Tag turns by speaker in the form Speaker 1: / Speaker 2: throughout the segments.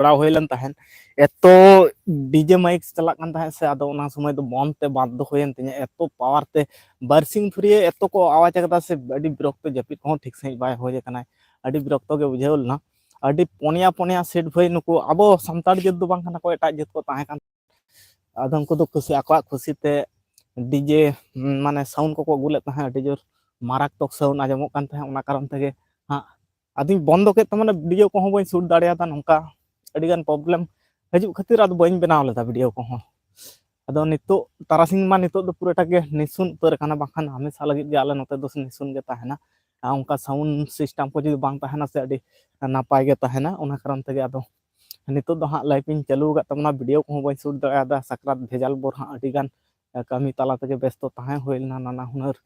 Speaker 1: बड़ा होइलन तहन एतो डीजे माइक चला कान तहन से आदो ओना समय दो बंद ते बाध्य होयन तिया एतो पावर ते बारसिंग फ्री एतो को आवाज कदा से अडी विरक्त जपित को ठीक सही बाय होय कना अडी विरक्त गे बुझेवलना अडी पोनिया पोनिया सेट भई नुको अब संताड़ जत दो बांग को एटा जत को ताहे कान आदम को दो खुशी आको खुशी ते डीजे माने साउंड को अगुले ताहे अडी जोर मारात्मक साउंड आजमो कान ताहे ओना कारण तेगे हाँ आदि बंद के तमाने वीडियो को बई शूट दाड़ियादा नोंका अडिगान प्रॉब्लम हजू खातिर आदो बई बनाव लेदा वीडियो को आदो नितो तारासिंग मा नितो दो पूराटा के निसुन उतर काना बाखान हमेशा लगित गे आले नोते दो निसुन गे ताहेना उनका साउंड सिस्टम को जो बांग ताहेना से अडी नापाय गे ताहेना ओना कारण तेगे आदो नितो दो हाँ लाइव इन चालू गा तमना वीडियो को बई शूट दाड़ियादा सकरात भेजाल बोर हाँ अडिगान कमी ताला तेगे व्यस्त ताहे होइलना नाना हुनर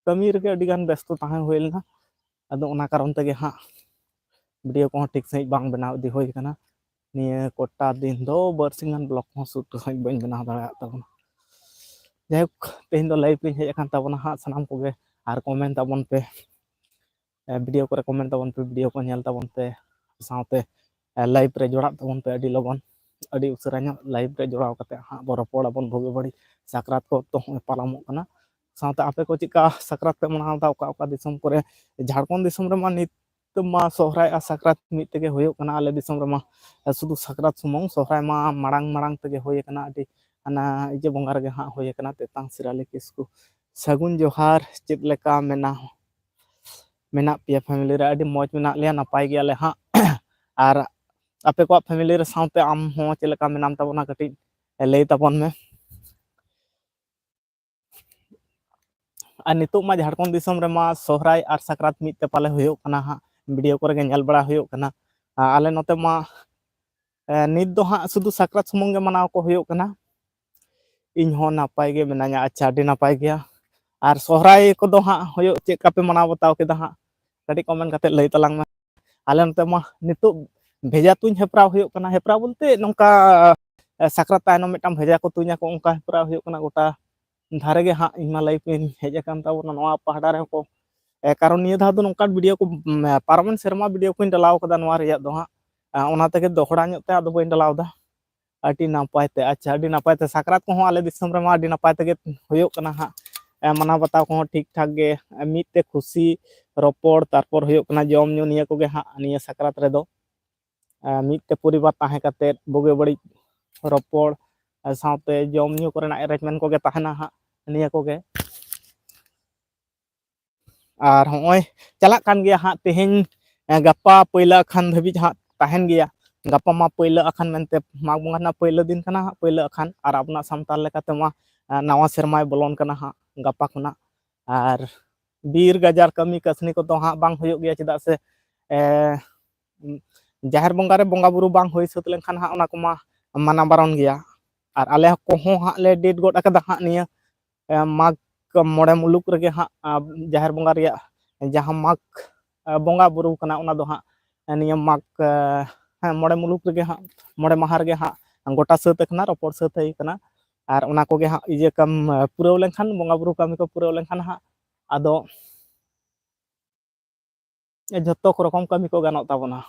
Speaker 1: कमी रे अडिगान व्यस्त ताहे होइलना आदो ओना कारण तेगे हाँ वीडियो को ठीक सही बांग बनाव दी होय कना निये कोटा दिन दो बरसिंगन ब्लॉग को शूट सही बन बनाव दाड़ा तबना जैक तेहिन दो लाइव इन हेज अकान तबना हाँ सनाम को गे आर कमेंट तबन पे वीडियो को कमेंट तबन पे वीडियो को नेल तबन पे साथे लाइव रे जोड़ा तबन पे अडी लगन अडी उसरा ᱧᱚᱜ लाइव रे जोड़ाव कते हाँ बो रपड़ अबन भोगे बड़ी साकरात को तो पालामो कना साथे आपे को चिका साकरात पे मनाव दा ओका दिसम करे झारखंड दिसम रे मा नित मा सोहराय आ साकरात मित तेगे होयो कना आले दिसम रे मा सुदु साकरात सुमंग सोहराय मा माड़ांग माड़ांग तेगे होय कना अडी अना इजे बोंगा रे हाँ होय कना तेतांग सिराले किसकु सगुन जोहार चित लेका मेना पिया फैमिली रे अडी मौज मेना लिया नपाय गे आले हाँ आर आपे को फैमिली रे साथे आम हो चलेका मेनाम तबना कटी लई तबन में और नितो मा झारखंड दिसम रे मा सोहराय आर साकरात मित ते पाले होयो कना हाँ वीडियो को गे नेल बड़ा होयो कना आले नोते मा नित दो हाँ सुदु साकरात सुमंग गे मनाव को होयो कना इन हो नापाय गे मेनाया अच्छा अडी नापाय गया और सोहराय को दो हाँ होयो चेक का पे मनाव बताव केदा हाँ कटी कमेंट कते लई तलांग में आले नोते मा नितो भेजा तुኝ हेप्राव होयो कना हेप्राव बोलते नोंका साकरात तायनो मिटाम भेजा को तुኛ को उनका हेप्राव होयो कना गोटा धारे गे हाँ इमा लाइफ इन हेज अकान ताबना नोआ पहाड़ा रे को कारण निया धा दो नोंका वीडियो को पारमन शर्मा वीडियो को डलाव कदा नोआ रिया दो हाँ ओना तेगे दोहड़ा ᱧᱚᱜ ते आदो बई डलाव दा अडी नापाय ते अच्छा अडी नापाय ते साकरात को आले दिसम रे मा अडी नापाय तेगे होयो कना हाँ मना बताव को ठीक ठाक गे मित ते खुशी रोपड़ तारपर होयो कना जम न्यू निया को गे हाँ निया साकरात रे दो मित ते परिवार ताहे कते बोगे बड़ी रोपड़ साथे जम न्यू करना अरेंजमेंट को गे ताहेना हाँ निया को गे और होय चला कान गया हाँ तेहेन गप्पा पहिला अखान धबी हाँ ताहेन गया गप्पा मा पहिला अखान मेनते माग बंगा ना पहिला दिन कना हाँ पहिला अखान और अपना सामताल लेकाते मा नवा सेरमाय बोलोन कना हाँ गप्पा खुना और बीर गजार कमी कसनी को तो हाँ बांग होयो गया चेदा से जाहिर बंगा रे बंगा बुरु बांग होय सत लेनखान हाँ ओना को मा माना बारन गया और आले को हो हाँ ले डेट गोड अकदा हाँ निया माग मोड़े मुलुक रे हाँ जाहिर बंगा रिया जहाँ माग बंगा बुरु कना ओना दो हाँ निया माग हाँ मोड़े मुलुक रे हाँ मोड़े माह रे हाँ गोटा सत कना रोपड़ सत कना और ओना को गे हाँ इजे कम पुराव लेनखान बंगा बुरु कमी को पुराव लेनखान हाँ आदो जत्तो को रकम कमी को गानों ताबना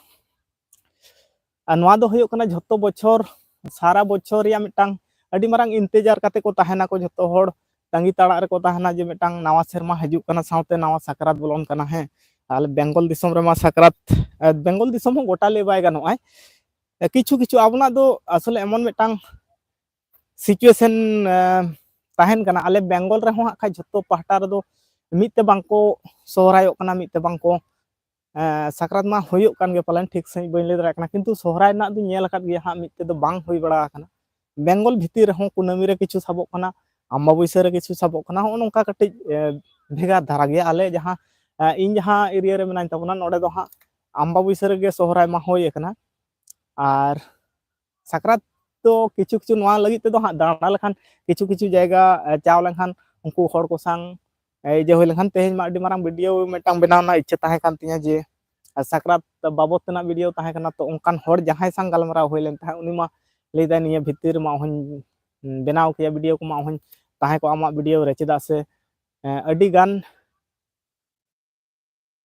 Speaker 1: नोआ दो होयो कना जत्तो बछर सारा बछर या मिटांग अडी मारांग इंतजार काते को ताहेना को जत्तो होड़ तंगी ताड़ा रे को ताहेना जे मिटांग नवा सेरमा हजू कना साथे नवा साकरात बोलोन कना है आले बेंगल दिसम रे मा साकरात बेंगल दिसम हो गोटा ले बाय गानोय किछु किछु आबना दो असले एमन मिटांग सिचुएशन ताहेन कना आले बेंगल रे हो खा जत्तो पहाटा रे दो मिते बांको सोहरायो कना मिते बांको साकरात मा होयो कान गे पालन ठीक सही बइन ले दरा कना किंतु सोहराय ना दो नेल अकात गे हाँ मिते दो बांग होई बड़ा कना बेंगल भितिर हो कुनामी रे किछु साबो कना अम्बाबुइसा रे किछु साबो कना हो नोंका कटि भेगा धारा गे आले जहाँ इन जहाँ एरिया रे मेनाइन तबना नोडे दो हाँ अम्बाबुइसा रे गे सोहराय मा होय कना और साकरात तो किछु किछु नोआ लगी ते दो हाँ दाड़ा लेखान किछु किछु जायगा चाव लेखान उनको हर को संग जे होय लेखान तेहेन मा अडी मारांग वीडियो मेटांग बनावना इच्छा ताहे कान तिया जे साकरात बाबत तना वीडियो ताहे कना तो उनकान हर जहां संग गलमरा होय लेन ताहे उनी मा लेदा निया भितिर मा होन बनाव किया वीडियो को मा होन ताहे को आमा वीडियो रे चेदा से अडी गान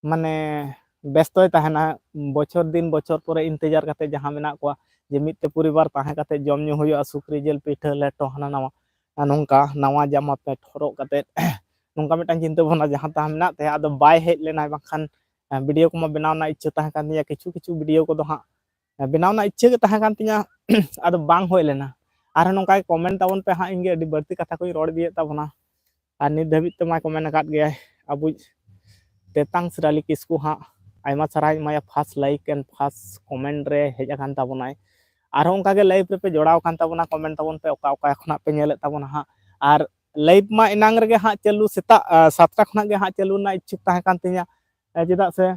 Speaker 1: माने ব্যস্তই তাহেনা বছর দিন বছর পরে ইন্তজার কাতে যাহা মেনা কোয়া যে মিtte পরিবার তাহে কাতে জম ñu হুᱭᱩᱜᱼᱟ সুকরি জেল পিঠা লেটো হানা নাওয়া nongka nawa jama pet horok kate nongka mitang चिंता भावना जहां तहां मेना ते आदो बाय हेज लेना बाखान वीडियो को मा बनाव ना इच्छा ताहे कान तिया किछु किछु वीडियो को दो हां बनाव ना इच्छा के ताहे कान तिया आदो बांग होय लेना आर नongka कमेंट ताबन पे हां इंगे अडी बर्ती कथा कोई रोड दिए ताबना आर नित धाबित ते मा कमेंट अकात गया अबु तेतांग सराली किसकु हां आयमा साराय माया first like and first comment रे हेज अकान ताबनाय आर उनका के लाइव पे जोड़ाव कान ताबना कमेंट ताबन पे ओका ओका खना पे नेले ताबना हां आर लाइव मा इनांग रे हां चालू सेता 7टा खना गे हां चालू ना इच्छुक ताहे कान तिया चेदा से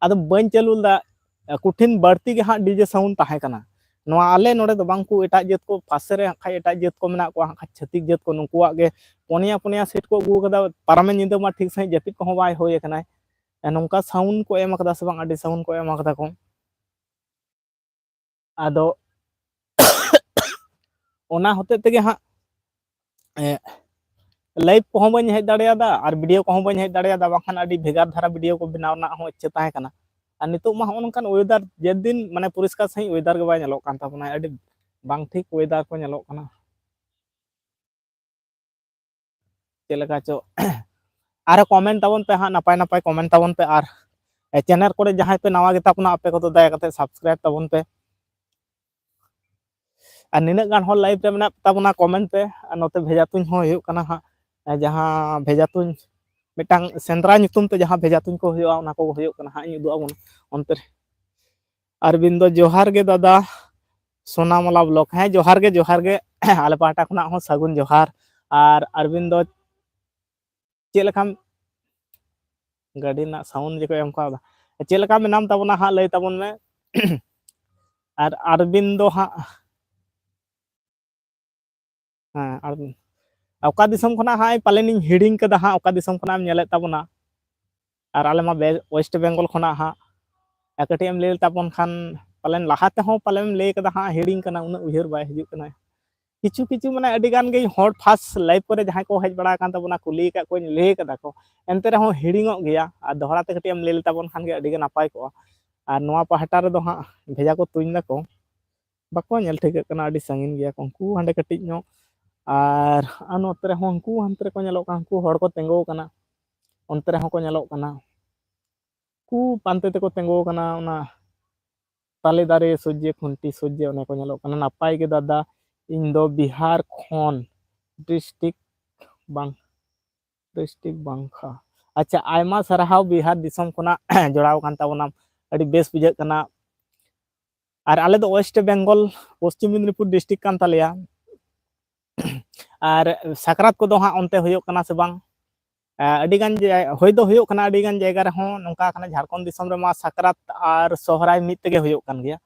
Speaker 1: आदो बन चालू दा कुठिन बढ़ती के हां डीजे साउंड ताहे कना नोआ आले नोडे दो बांकु एटा जेत को पासे रे खाय एटा जेत को मेना को हां छतिक जेत को नुकुआ गे पोनिया पोनिया सेट को गु कदा पारमे निंदा मा ठीक सही जपित को बाय होय कना नोंका साउंड को एम कदा से बांग आडी साउंड को एम कदा को आदो ओना होते तेगे हां लाइव को बन हेज दाड़ेयादा और वीडियो को बन हेज दाड़ेयादा बाखान आडी भेगार धारा वीडियो को बनाव ना हो इच्छा ताहे कना और नितो मा होनकान वेदर जे दिन माने परिष्कार सही वेदर के बाय नेलो कान ताबना आडी बांग ठीक वेदर को नेलो कना चेलका चो आर कमेंट ताबन पे हां नापाय नापाय कमेंट ताबन पे आर चैनल को जहां पे नवा गेता अपना आपे को तो दया कते सब्सक्राइब ताबन पे और निना गान हो लाइव रे मेना ताबना कमेंट पे नोते भेजा तुन हो हुयो कना हां जहां भेजा तुन मिटांग सेंद्रा नितुम ते जहां भेजा तुन को हुयो ना को हुयो कना हां इदु आबन अंतर अरविंदो जोहार गे दादा सोनामला ब्लॉक है जोहार गे आले पाटा खना हो सगुन जोहार और अरविंदो चेलकाम गाड़ी ना साउंड जेको एम का चेलका में नाम ताबना हां लय ताबन में और अरविंदो हां हां अरविंद ओका दिसम खना हां पालेनिन हिडिंग कदा हां ओका दिसम खना हम नेले ताबना और आले मा वेस्ट बेंगल खना हां कटी एम ले ताबन खान पालेन लाहाते हो पालेम ले कदा हां हिडिंग कना उना उहर बाय हिजु कना किछु किछु माने अडी गान गे हॉट फास्ट लाइव करे जहां को हेज बड़ा कान ताबना कुली का को ले कदा को एंते रे हो हिडिंगो गया और दोहरा ते कटी एम ले ताबन खान गे अडी गे नापाय को और नोआ पहाटा रे दो हां भेजा को तुइन दा को बाको नेल ठीक कना अडी संगिन गया को उनकू हांडे कटी नो और अनोते रे हो उनकू हंते को नेलो का उनकू हड़ को तेंगो कना onte rehon ko nyelok kana ku pante te ko tengo kana ona tale dare sojje khunti sojje one ko nyelok kana napai ge dada इन दो बिहार खन डिस्ट्रिक्ट बांखा अच्छा आयमा सरहाव बिहार दिसम खना जोड़ाव कान ताबना अडी बेस बुझे कना और आले दो वेस्ट बेंगल पश्चिम मेदिनीपुर डिस्ट्रिक्ट कान तालेया और साकरात को दो हां onte होयो कना से बांग अडिगान होय दो होयो कना अडिगान जायगा रे हो नोंका कना झारखंड दिसम रे मा साकरात और सोहराय मित तेगे होयो कान गया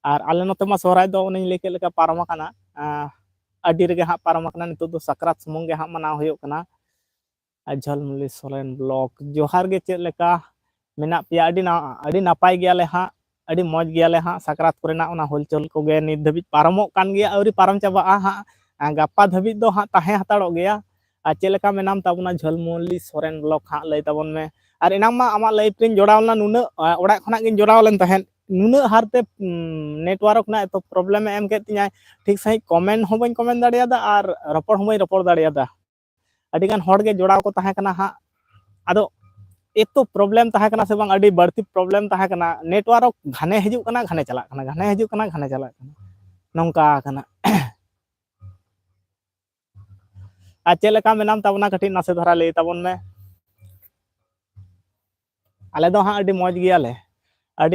Speaker 1: और आले नोते मा सोहराय दो उनी लेके लेका पारम काना अडी रे हां पारम काना नितो दो साकरात सुमंग गे हां मना होयो कना झलमुली सोलेन ब्लॉक जोहार गे चेक लेका मेना पिया अडी नापाय गया ले हां अडी मौज गया ले हां साकरात कोरेना ओना होलचल को गे नित धबि पारमो कान गया औरी पारम चाबा हां गापा धबि दो हां ताहे हताड़ो गया चेलका में नाम ताबना झलमुली सोरेन ब्लॉक हां लय ताबन में और इनाम मा आमा लाइव रे जोड़ावला नुना ओड़ा खना गिन जोड़ाव लेन तहन नुना हारते नेटवर्क ना तो प्रॉब्लम एम के तिया ठीक सही कमेंट हो बन कमेंट दाड़ियादा और रपड़ हो बन रपड़ दाड़ियादा अडी गान हड़ गे जोड़ाव को ताहे कना हां आदो एतो प्रॉब्लम ताहे कना से बांग अडी बढ़ती प्रॉब्लम ताहे कना नेटवर्क घाने हिजु कना घाने चला कना घाने हिजु कना घाने चला कना नोंका कना चेलका में नाम ताबना कटी नासे धरा ले ताबन में आले दो हां अडी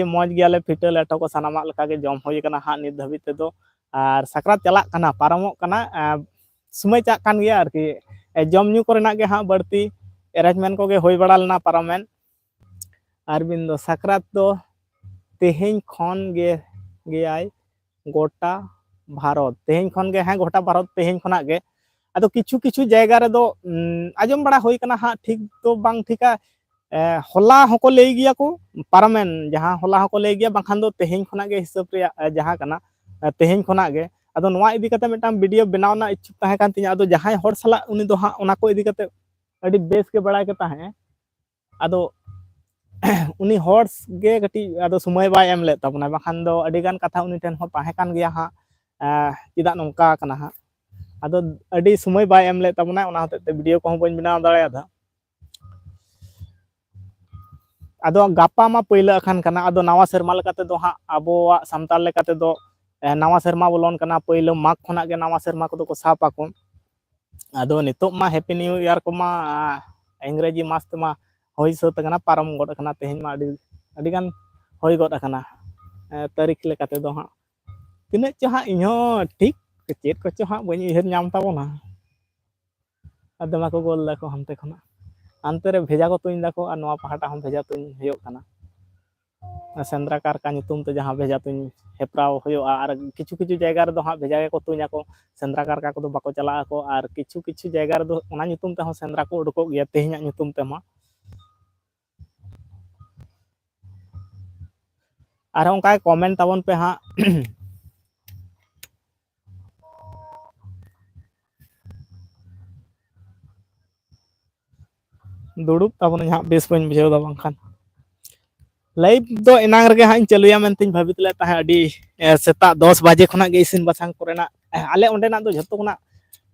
Speaker 1: मौज गियाले फिटा लेटो को सनामा लका गे जम होय कना हां नित धबि ते दो और सकरात चला कना पारमो कना समय चा कान गया आरकी जम न्यू कोरेना गे हां बढ़ती अरेंजमेंट को गे होय बड़ा लना पारमेन अरविंद दो सकरात दो तेहेन खन गे गेआय गोटा भारत तेहेन खन गे हां गोटा भारत तेहेन खना गे आदो किछु किछु जायगा रे दो आजम बड़ा होय कना हां ठीक तो बांग ठीका होला हको ले गया को पारमेन जहां होला हको ले गया बाखान दो तेहेन खना गे हिसाब रे जहां कना तेहेन खना गे आदो नोआ इदी कते मिटाम वीडियो बनाव ना इच्छुक ताहे कान तिया आदो जहां हर सला उनी दो हां ओना को इदी कते अडी बेस के बड़ा के ताहे आदो उनी हॉर गे कटी आदो समय बाय एम ले तबना बाखान दो अडी गान कथा उनी ठेन हो ताहे कान गया हा चिदा नोंका कना हा आदो अडी समय बाय एम ले तबना ओना होते ते वीडियो को बन बनाव दाड़े आदा आदो गापा मा पहिला अखान कना आदो नवा शर्मा लेकाते दो हा अबोवा सामताल लेकाते दो नवा शर्मा बोलन कना पहिला माग खना गे नवा शर्मा को को सापा को आदो नितो मा हैप्पी न्यू ईयर को मा अंग्रेजी मास मा होई सत कना पारम गड कना तेहन मा अडी गान होई गड कना तारीख लेकाते दो हा तिने च हा इहो ठीक चेत को च हा बनी उहर नाम ताबोना आदो मा को गोल दाको हमते खना अंते रे भेजा को तुइन दाको और नवा पहाटा हम भेजा तुइन होयो कना सेंद्राकार का नितुम ते जहां भेजा तुइन हेप्राव होयो और किछु किछु जायगा रे दो हा भेजा को तुइन को सेंद्राकार का को दो बाको चला को और किछु किछु जायगा रे दो ओना नितुम ते हो सेंद्रा को उडको गया तेहኛ नितुम ते मा और उनका कमेंट ताबन पे हाँ दुड़ुब ताबन हाँ बेस बन बुझाव दा बांखान लाइव दो इनांग रगे हाँ चलुया मेनतिन भाबित ले ताहे अडी सेता 10 बजे खना गे इसिन बसांग कोरेना आले ओंडेना दो झतो खना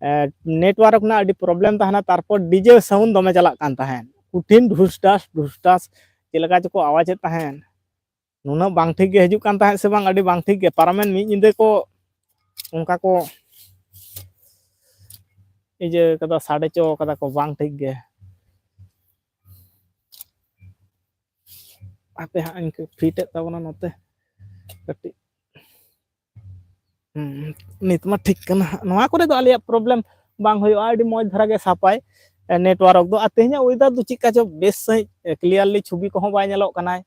Speaker 1: नेटवर्क ना अडी प्रॉब्लम ताहना तारपर डीजे साउंड दमे चला कान ताहे कुठिन ढुसटास चेलका जको आवाज ताहे नुना बांग ठीक गे हजू कान ताहे से बांग अडी बांग ठीक गे पारमेन मी इंदे को उनका को इजे कदा साडे चो कदा को बांग ठीक गे आपे हाँ इनके फिट ताबना नोते कटी नित मा ठीक कना नवा करे दो आलिया प्रॉब्लम बांग होयो आडी मौज धरा गे सापाय नेटवर्क दो अतेह냐 वेदर दो चिका जो बेस सही क्लियरली छवि को बाय नेलो कना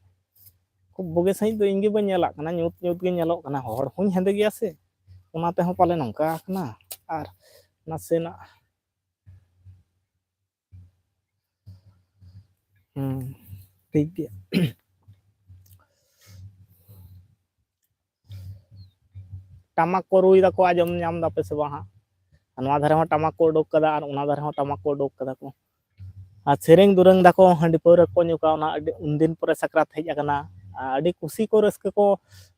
Speaker 1: खूब बोगे सही दो इंगे बन नेला कना न्यूत न्यूत गे नेलो कना हर हुन हेंदे गया से ओनाते हो पाले नंका कना आर नासेना ठीक गया टमाक को रुई दा को आजम नाम दा पे से वहां नवा धारे हो टमाक को उडोक कदा और उना धारे हो टमाक को उडोक कदा को आ सेरेंग दुरंग दा को हंडी पौर को न्युका उना उनदिन पर सक्रात हेज अकना अडी खुशी को रस्क को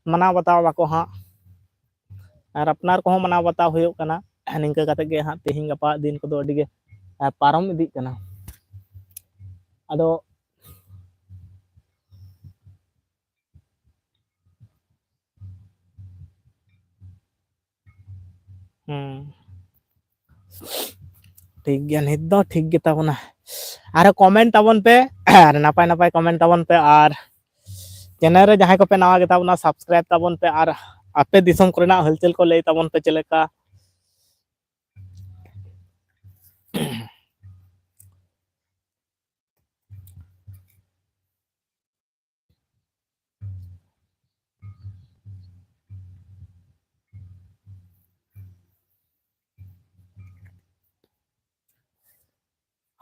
Speaker 1: मना बताव बाको हां और अपनार को मना बताव होयो कना निंका कते गे हां तेहिं गपा दिन को दो अडी गे पारम इदी कना अदो ठीक गया नित दो ठीक गे ताबना आर कमेंट ताबन पे और नापाय नापाय कमेंट ताबन पे और चैनल रे जहां को पे नवा गे ताबना सब्सक्राइब ताबन पे और आपे दिसम कोरेना हलचल को ले ताबन पे चलेका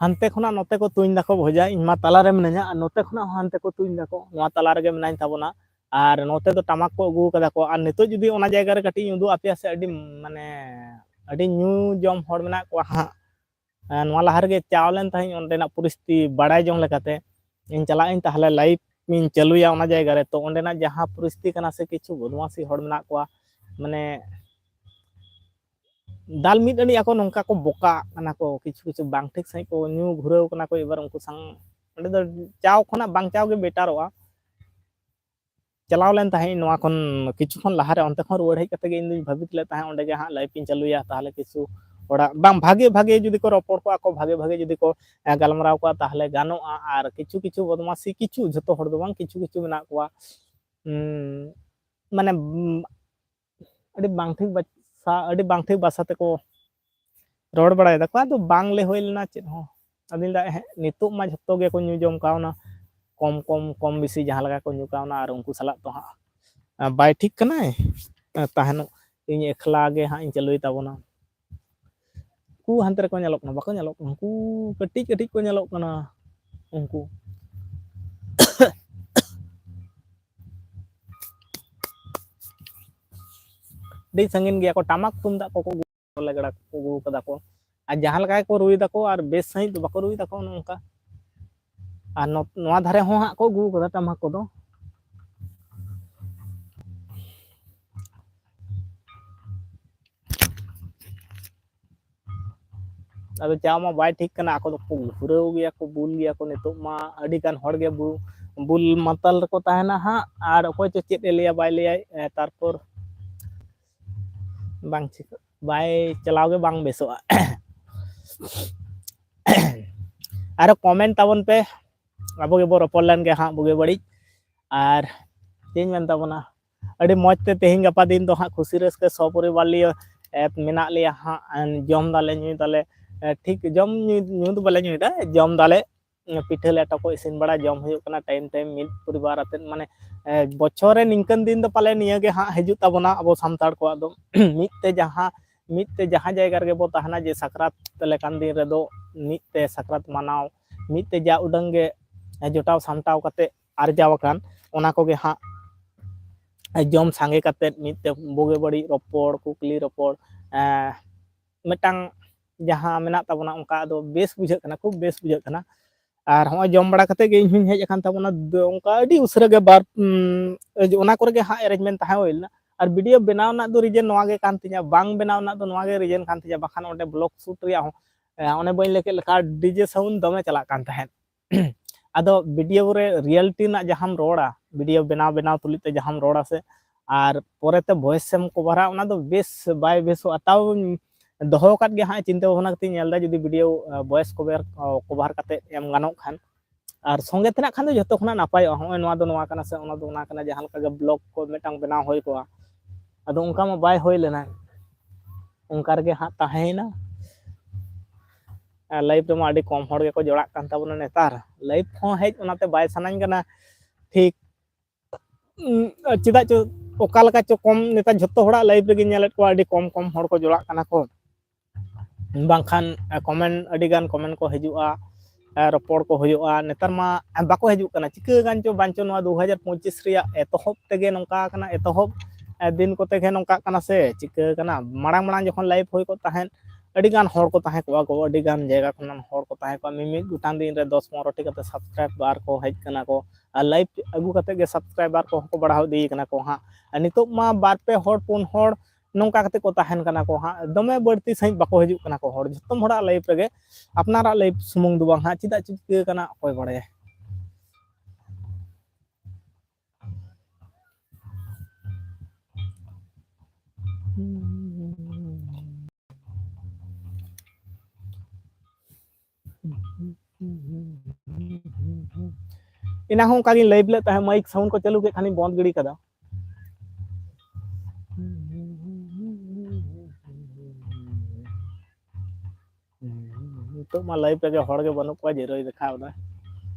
Speaker 1: हानते खुना नोते को तुइन दाको भोजा इनमा तला रे मिनाया नोते खुना हानते को तुइन दाको नवा तला रे मिनाइन ताबना और नोते तो टमाक को अगू कदा को और नितो जुदी ओना जायगा रे कटी उदु आपे से अडी माने अडी न्यू जम हड़ मेना को हा नवा लहार गे चावलेन ताही ओंडेना परिस्थिति बाडाय जों लेकाते इन चला इन ताहले लाइव इन चलुया ओना जायगा रे तो ओंडेना जहां परिस्थिति कना से किछु बदमासी हड़ मेना को माने दाल मिट अड़ी ako नोंका को बोका कना को किछु किछु बांग ठीक सही को न्यू घुरेव कना को एबार उनको संग अडे दो चाव खना बांग चाव गे बेटारोआ चलाव लेन ताहे नवा खन किछु खन लहारे अंते खन रुवाड़ हेज कते गे इन भाबित ले ताहे ओंडे गे हां लाइव इन चलुया ताहले किछु ओड़ा बांग भागे भागे जुदी को रपोड़ को ako भागे भागे जुदी को गालमराव को ताहले गानोआ आर किछु किछु बदमासी किछु जतो हड़ दो बांग किछु किछु मेना को माने अडी बांग ठीक अडी बांग ठीक भाषा ते को रोड बड़ाय दा को बांग ले होइलना चेत हो अदिन दा नितो मा झतो गे को न्यू जम कावना कम कम कम बेसी जहां लगा को न्यू कावना और उनको सला तो हां बाय ठीक कनाय ताहनो इन एकला गे हां इन चलुई ताबोना कु हंतरे को नेलो कना बाको नेलो कना कु कटी कटी को नेलो कना उनको डी संगिन गया को टमाक तुमदा को लगड़ा को गु कदा को आ जहां लगा को रुई दा को और बेस सही तो बाको रुई दा को उनका ᱟᱨ ᱱᱚᱣᱟ ᱫᱷᱟᱨᱮ ᱦᱚᱸ ᱦᱟᱸᱜ ᱠᱚ ᱟᱹᱜᱩ ᱠᱟᱫᱟ ᱴᱟᱢᱟᱠ ᱠᱚᱫᱚ ᱟᱫᱚ ᱪᱟ ᱢᱟ ᱵᱟᱭ ᱴᱷᱤᱠ ᱠᱟᱱᱟ ᱟᱠᱚ ᱫᱚᱠᱚ ᱜᱷᱩᱨᱟᱹᱣ ᱜᱮᱭᱟ ᱠᱚ ᱵᱩᱞ ᱜᱮᱭᱟ ᱠᱚ ᱱᱤᱛᱚᱜ ᱢᱟ ᱟᱹᱰᱤ ᱜᱟᱱ ᱦᱚᱲᱜᱮ ᱵᱩᱞ ᱢᱟᱛᱟᱞ ᱨᱮᱠᱚ ᱛᱟᱦᱮᱱᱟ ᱦᱟᱸᱜ ᱟᱨ ᱚᱠᱚᱭ ᱪᱚ ᱪᱮᱫ ᱮ ᱞᱟᱹᱭᱟ ᱵᱟᱭ ᱞᱟᱹᱭᱟᱭ ᱛᱟᱨᱯᱚᱨ ᱵᱟᱝ ᱪᱤᱠᱟᱹ ᱵᱟᱭ ᱪᱟᱞᱟᱣ ᱜᱮ ᱵᱟᱝ ᱵᱮᱥᱚᱜᱼᱟ ᱟᱨᱚ ᱠᱚᱢᱮᱱᱴ ᱛᱟᱵᱚᱱ ᱯᱮ ᱟᱵᱚ ᱜᱮᱵᱚ ᱨᱚᱯᱚᱲ ᱞᱮᱱ ᱜᱮ ᱦᱟᱸᱜ ᱵᱩᱜᱤ ᱵᱟᱹᱲᱤᱡ ᱟᱨ ᱪᱮᱫ ᱤᱧ ᱢᱮᱱ ᱛᱟᱵᱚᱱᱟ ᱟᱹᱰᱤ ᱢᱚᱡᱽ ᱛᱮ ᱛᱮᱦᱮᱧ ᱜᱟᱯᱟ ᱫᱤᱱ ᱫᱚ ᱦᱟᱸᱜ ᱠᱷᱩᱥᱤ ᱨᱟᱹᱥᱠᱟᱹ ᱥᱚᱯᱚᱨᱤᱵᱟᱨ ᱞᱤᱭᱟᱹ ᱢᱮᱱᱟᱜ ᱞᱮᱭᱟ ᱦᱟᱸᱜ ᱡᱚᱢ ᱫᱟᱞᱮ ᱧᱩᱭ ᱫᱟᱞᱮ ᱴᱷᱤᱠ ᱡᱚᱢ ᱧᱩ ᱫᱚ ᱵᱟᱞᱮ ᱧᱩᱭᱫᱟ ᱡᱚᱢ ᱫᱟᱞᱮ ᱯᱤᱴᱷᱟᱹ ᱞᱮᱴᱚ ᱠᱚ ᱤᱥᱤᱱ ᱵᱟᱲᱟ ᱡᱚᱢ ᱦᱩᱭᱩᱜ ᱠᱟᱱᱟ ᱴᱟᱭᱤᱢ ᱴᱟᱭᱤᱢ ᱢᱤᱫ ᱯᱚᱨᱤᱵᱟᱨ ᱟᱛᱮᱫ ᱢᱟᱱᱮ ᱵᱚᱪᱷᱚᱨ ᱨᱮ ᱱᱤᱝᱠᱟᱹᱱ ᱫᱤᱱ ᱫᱚ ᱯᱟᱞᱮ ᱱᱤᱭᱟᱹᱜᱮ ᱦᱟᱸᱜ ᱦᱤᱡᱩᱜ ᱛᱟᱵᱚᱱᱟ ᱟᱵᱚ ᱥᱟᱱᱛᱟᱲ ᱠᱚᱣᱟᱜ ᱫᱚ ᱢᱤᱫ ᱛᱮ ᱡᱟᱦᱟᱸ ᱡᱟᱭᱜᱟ ᱨᱮᱜᱮ ᱵᱚ ᱛᱟᱦᱮᱱᱟ ᱡᱮ ᱥᱟᱠᱨᱟᱛ ᱞᱮᱠᱟᱱ ᱫᱤᱱ ᱨᱮᱫᱚ ᱢᱤᱫ ᱛᱮ ᱥᱟᱠᱨᱟᱛ ᱢᱟᱱᱟᱣ ᱢᱤᱫ ᱛᱮ ᱡᱟ ᱩᱰᱟᱹᱝ ᱜᱮ ᱡᱚᱴᱟᱣ ᱥᱟᱢᱴᱟᱣ ᱠᱟᱛᱮ ᱟᱨᱡᱟᱣ ᱟᱠᱟᱱ ᱚᱱᱟ ᱠᱚᱜᱮ ᱦᱟᱸᱜ ᱡᱚᱢ ᱥᱟᱸᱜᱮ ᱠᱟᱛᱮᱫ ᱢᱤᱫᱛᱮ ᱵᱩᱜᱤ ᱵᱟᱹᱲᱤᱡ ᱨᱚᱯᱚᱲ ᱠᱩᱠᱞᱤ ᱨᱚᱯᱚᱲ ᱢᱤᱫᱴᱟᱝ ᱡᱟᱦᱟᱸ ᱢᱮᱱᱟᱜ ᱛᱟᱵᱚᱱᱟ ᱚᱱᱠᱟ ᱟᱫᱚ ᱵᱮᱥ ᱵᱩᱡᱷᱟᱹᱜ ᱠᱟᱱᱟ ᱠᱷᱩᱵ ᱵᱮᱥ ᱵᱩᱡᱷᱟᱹᱜ ᱠᱟᱱᱟ ᱟᱨ ᱦᱚᱸᱜᱼᱚᱭ ᱡᱚᱢ ᱵᱟᱲᱟ ᱠᱟᱛᱮᱫ ᱜᱮ ᱤᱧ ᱦᱚᱧ ᱦᱮᱡ ᱟᱠᱟᱱ ᱛᱟᱵᱚᱱᱟ ᱚᱱᱠᱟ ᱟᱹᱰꯤ ᱩᱥᱟᱹᱨᱟ ᱜᱮ ᱚᱱᱟ ᱠᱚᱨᱮ ᱜᱮ ᱦᱟᱸᱜ ᱮᱨᱮᱧᱡᱽᱢᱮᱱᱴ ᱛᱟᱦᱮᱸ ᱦᱩᱭ ᱞᱮᱱᱟ ᱟᱨ ᱵᱷᱤᱰᱭᱳ ᱵᱮᱱᱟᱣ ᱨᱮᱱᱟᱜ ᱫᱚ ᱨᱤᱡᱮᱱ ᱱᱚᱣᱟ ᱜᱮ ᱠᱟᱱ ᱛᱤᱧᱟᱹ ᱵᱟᱝ ᱵᱮᱱᱟᱣ ᱨᱮᱱᱟᱜ ᱫᱚ ᱱᱚᱣᱟ ᱜᱮ ᱨᱤᱡᱮᱱ ᱠᱟᱱ ᱛᱤᱧᱟᱹ ᱵᱟᱠᱷᱟᱱ ᱚᱸᱰᱮ ᱵᱞᱚᱜ ᱥᱩᱴ ᱨᱮᱭᱟᱜ ᱦᱚᱸ ᱚᱱᱮ ᱵᱟᱹᱧ ᱞᱟᱹᱭ ᱠᱮᱫ ᱞᱮᱠᱟ ᱰᱤᱡᱮ ᱥᱟᱣᱩᱱᱰ ᱫᱚᱢᱮ ᱪᱟᱞᱟᱜ ᱠᱟᱱ ᱛᱟᱦᱮᱸᱫ ᱟᱫᱚ ᱵᱷᱤᱰᱭᱳ ᱨᱮ ᱨᱤᱭᱮᱞᱴᱤ ᱨᱮᱱᱟᱜ ᱡᱟᱦᱟᱸᱢ ᱨᱚᱲᱟ ᱵᱷᱤᱰᱭᱳ ᱵᱮᱱᱟᱣ ᱛᱩᱞᱩᱡ ᱛᱮ ᱡᱟᱦᱟᱸᱢ ᱨᱚᱲᱟ ᱥᱮ ᱟᱨ ᱯᱚᱨᱮᱛᱮ ᱵᱷᱚᱭᱮᱥ ᱮᱢ ᱠᱚᱵᱷᱟᱨᱟ ᱚᱱᱟ ᱫᱚ ᱵᱮᱥ ᱵᱟᱭ ᱵᱮᱥᱚᱜᱼᱟ ᱛᱟᱣ ᱫᱚᱦᱚ ᱟᱠᱟᱫ ᱜᱮ ᱦᱟᱸᱜ ᱪᱤᱱᱛᱟᱹ ᱵᱷᱟᱵᱽᱱᱟ ᱠᱟᱛᱮᱧ ᱧᱮᱞ ᱮᱫᱟ ᱡᱩᱫᱤ ᱵᱷᱤᱰᱭᱳ ᱵᱷᱚᱭᱮᱥ ᱠᱚᱵᱷᱟᱨ ᱠᱟᱛᱮ ᱮᱢ ᱜᱟᱱᱚᱜ ᱠᱷᱟᱱ ᱟᱨ ᱥᱚᱸᱜᱮ ᱛᱮᱱᱟᱜ ᱠᱷᱟᱱ ᱫᱚ ᱡᱚᱛᱚ ᱠᱷᱚᱱᱟᱜ ᱱᱟᱯᱟᱭᱚᱜᱼᱟ ᱦᱚᱸᱜᱼᱚᱭ ᱱᱚᱣᱟ ᱫᱚ ᱱᱚᱣᱟ ᱠᱟᱱᱟ ᱥᱮ ᱚᱱᱟ ᱫᱚ ᱚᱱᱟ ᱠᱟᱱᱟ ᱡᱟᱦᱟᱸ ᱞᱮᱠᱟ ᱜᱮ ᱵᱞᱚᱜ ᱠᱚ ᱢᱤᱫᱴᱟᱝ ᱵᱮᱱᱟᱣ ᱦᱩᱭ ᱠᱚᱜᱼᱟ ᱟᱫᱚ ᱚᱱᱠᱟ ᱢᱟ ᱵᱟᱭ ᱦᱩᱭ ᱞᱮᱱᱟ ᱚᱱᱠᱟ ᱨᱮᱜᱮ ᱦᱟᱸᱜ ᱛᱟᱦᱮᱸᱭᱮᱱᱟ ᱞᱟᱭᱤᱯᱷ ᱨᱮᱢᱟ ᱟᱹᱰᱤ ᱠᱚᱢ ᱦᱚᱲ ᱜᱮᱠᱚ ᱡᱚᱲᱟᱜ ᱠᱟᱱ ᱛᱟᱵᱚᱱᱟ ᱱᱮᱛᱟᱨ ᱞᱟᱭᱤᱯᱷ ᱦᱚᱸ ᱦᱮᱡ ᱚᱱᱟᱛᱮ ᱵᱟᱭ ᱥᱟᱱᱟᱧ ᱠᱟᱱᱟ ᱴᱷᱤᱠ ᱪᱮᱫᱟᱜ ᱪᱚ ᱚᱠᱟ ᱞᱮᱠᱟ ᱪᱚ ᱠᱚᱢ ᱱᱮᱛᱟᱨ ᱡᱷᱚᱛᱚ ᱦᱚᱲᱟᱜ ᱞᱟᱭᱤᱯᱷ ᱨᱮᱜᱮᱧ ᱧᱮᱞᱮᱫ ᱠᱚᱣᱟ ᱟᱹᱰᱤ ᱠᱚᱢ ᱠᱚᱢ ᱦᱚᱲ ᱠᱚ ᱡᱚᱲᱟᱜ ᱠᱟᱱᱟ ᱠᱚ ᱵᱟᱝᱠᱷᱟᱱ ᱠᱚᱢᱮᱱᱴ ᱟᱹᱰᱤᱜᱟᱱ ᱠᱚᱢᱮᱱᱴ ᱠᱚ ᱦᱤᱡᱩᱜᱼᱟ ᱨᱚᱯᱚᱲ ᱠᱚ ᱦᱩᱭᱩᱜᱼᱟ ᱱᱮᱛᱟᱨ ᱢᱟ ᱵᱟᱠᱚ ᱦᱤᱡᱩᱜ ᱠᱟᱱᱟ ᱪᱤᱠᱟᱹ ᱜᱟᱱ ᱪᱚ ᱵᱟᱧᱪᱚ ᱱᱚᱣᱟ 2025 ᱨᱮᱭᱟᱜ ᱮᱛᱚᱦᱚᱵ ᱛᱮᱜᱮ ᱱᱚᱝᱠᱟ ᱠᱟᱱᱟ ᱮᱛᱚᱦᱚᱵ ᱫᱤᱱ ᱠᱚᱛᱮ ᱜᱮ ᱱᱚᱝᱠᱟᱜ ᱠᱟᱱᱟ ᱥᱮ ᱪᱤᱠᱟᱹ ᱠᱟᱱᱟ ᱢᱟᱲᱟᱝ ᱡᱚᱠᱷᱚᱱ ᱞᱟᱭᱤᱵᱷ ᱦᱩᱭ ᱠᱚᱜ ᱛᱟᱦᱮᱸᱫ ᱟᱹᱰᱤᱜᱟᱱ ᱦᱚᱲ ᱠᱚ ᱛᱟᱦᱮᱸ ᱠᱚᱜᱼᱟ ᱠᱚ ᱟᱹᱰᱤᱜᱟᱱ ᱡᱟᱭᱜᱟ ᱠᱷᱚᱱᱟᱜ ᱦᱚᱲ ᱠᱚ ᱛᱟᱦᱮᱸ ᱠᱚᱜᱼᱟ ᱢᱤᱢᱤᱫ ᱜᱚᱴᱟᱝ ᱫᱤᱱ ᱨᱮ 10-15ᱴᱤ ᱠᱟᱛᱮ ᱥᱟᱵᱥᱠᱨᱟᱭᱵᱟᱨ ᱠᱚ ᱦᱮᱡ ᱠᱟᱱᱟ ᱠᱚ ᱟᱨ ᱞᱟᱭᱤଭ ᱟᱹᱜᱩ ᱠᱟᱛᱮᱫ ᱜᱮ ᱥᱟᱵᱥᱠᱨᱟᱭᱵᱟᱨ ᱠᱚᱦᱚᱸ ᱠᱚ ᱵᱟᱲᱦᱟᱣ ᱤᱫᱤ ᱠᱟᱱᱟ ᱠᱚ ᱦᱟᱸᱜ ᱟᱨ ᱱᱤᱛᱚᱜ ᱢᱟ 2-3 ᱦᱚᱲ 4 ᱦᱚᱲ ᱱᱚᱝᱠᱟ ᱠᱟᱛᱮ ᱠᱚ ᱛᱟᱦᱮᱱ ᱠᱟᱱᱟ ᱠᱚ ᱦᱟᱸᱜ ᱫᱚᱢᱮ ᱵᱟᱹᱲᱛᱤ ᱥᱟᱺᱦᱤᱡ ᱵᱟᱠᱚ ᱦᱤᱡᱩᱜ ᱠᱟᱱᱟ ᱠᱚ ᱦᱚᱲ ᱡᱷᱚᱛᱚᱢ ᱦᱚᱲᱟᱜ ᱞᱟᱭᱤᱯᱷ ᱨᱮᱜᱮ ᱟᱯᱱᱟᱨᱟᱜ ᱞᱟᱭᱤᱯᱷ ᱥᱩᱢᱩᱝ ᱫᱚ ᱵᱟᱝ ᱦᱟᱸᱜ ᱪᱮᱫᱟᱜ ᱪᱤᱠᱟᱹ ᱠᱟᱱᱟ ᱚᱠᱚᱭ ᱵᱟᱲᱟᱭᱟ ᱮᱱᱟᱝ ᱦᱚᱸ ᱚᱱᱠᱟ ᱜᱤᱧ ᱞᱟᱭᱤᱵᱷ ᱞᱮᱫ ᱛᱟᱦᱮᱸᱫ ᱢᱟᱭᱤᱠ ᱥᱟᱣᱩᱱᱰ ᱠᱚ ᱪᱟᱹᱞᱩ ᱠᱮᱫ ᱠᱷᱟᱱᱤᱧ ᱵᱚᱱᱫ ᱜᱤᱰᱤ ᱠᱟᱫᱟ ᱱᱤᱛᱚᱜ ᱢᱟ ᱞᱟᱭᱤᱵᱷ ᱨᱮᱜᱮ ᱦᱚᱲ ᱜᱮ ᱵᱟᱹᱱᱩᱜ ᱠᱚᱣᱟ ᱡᱤᱨᱳᱭ ᱫᱮᱠᱷᱟᱣ ᱮᱫᱟ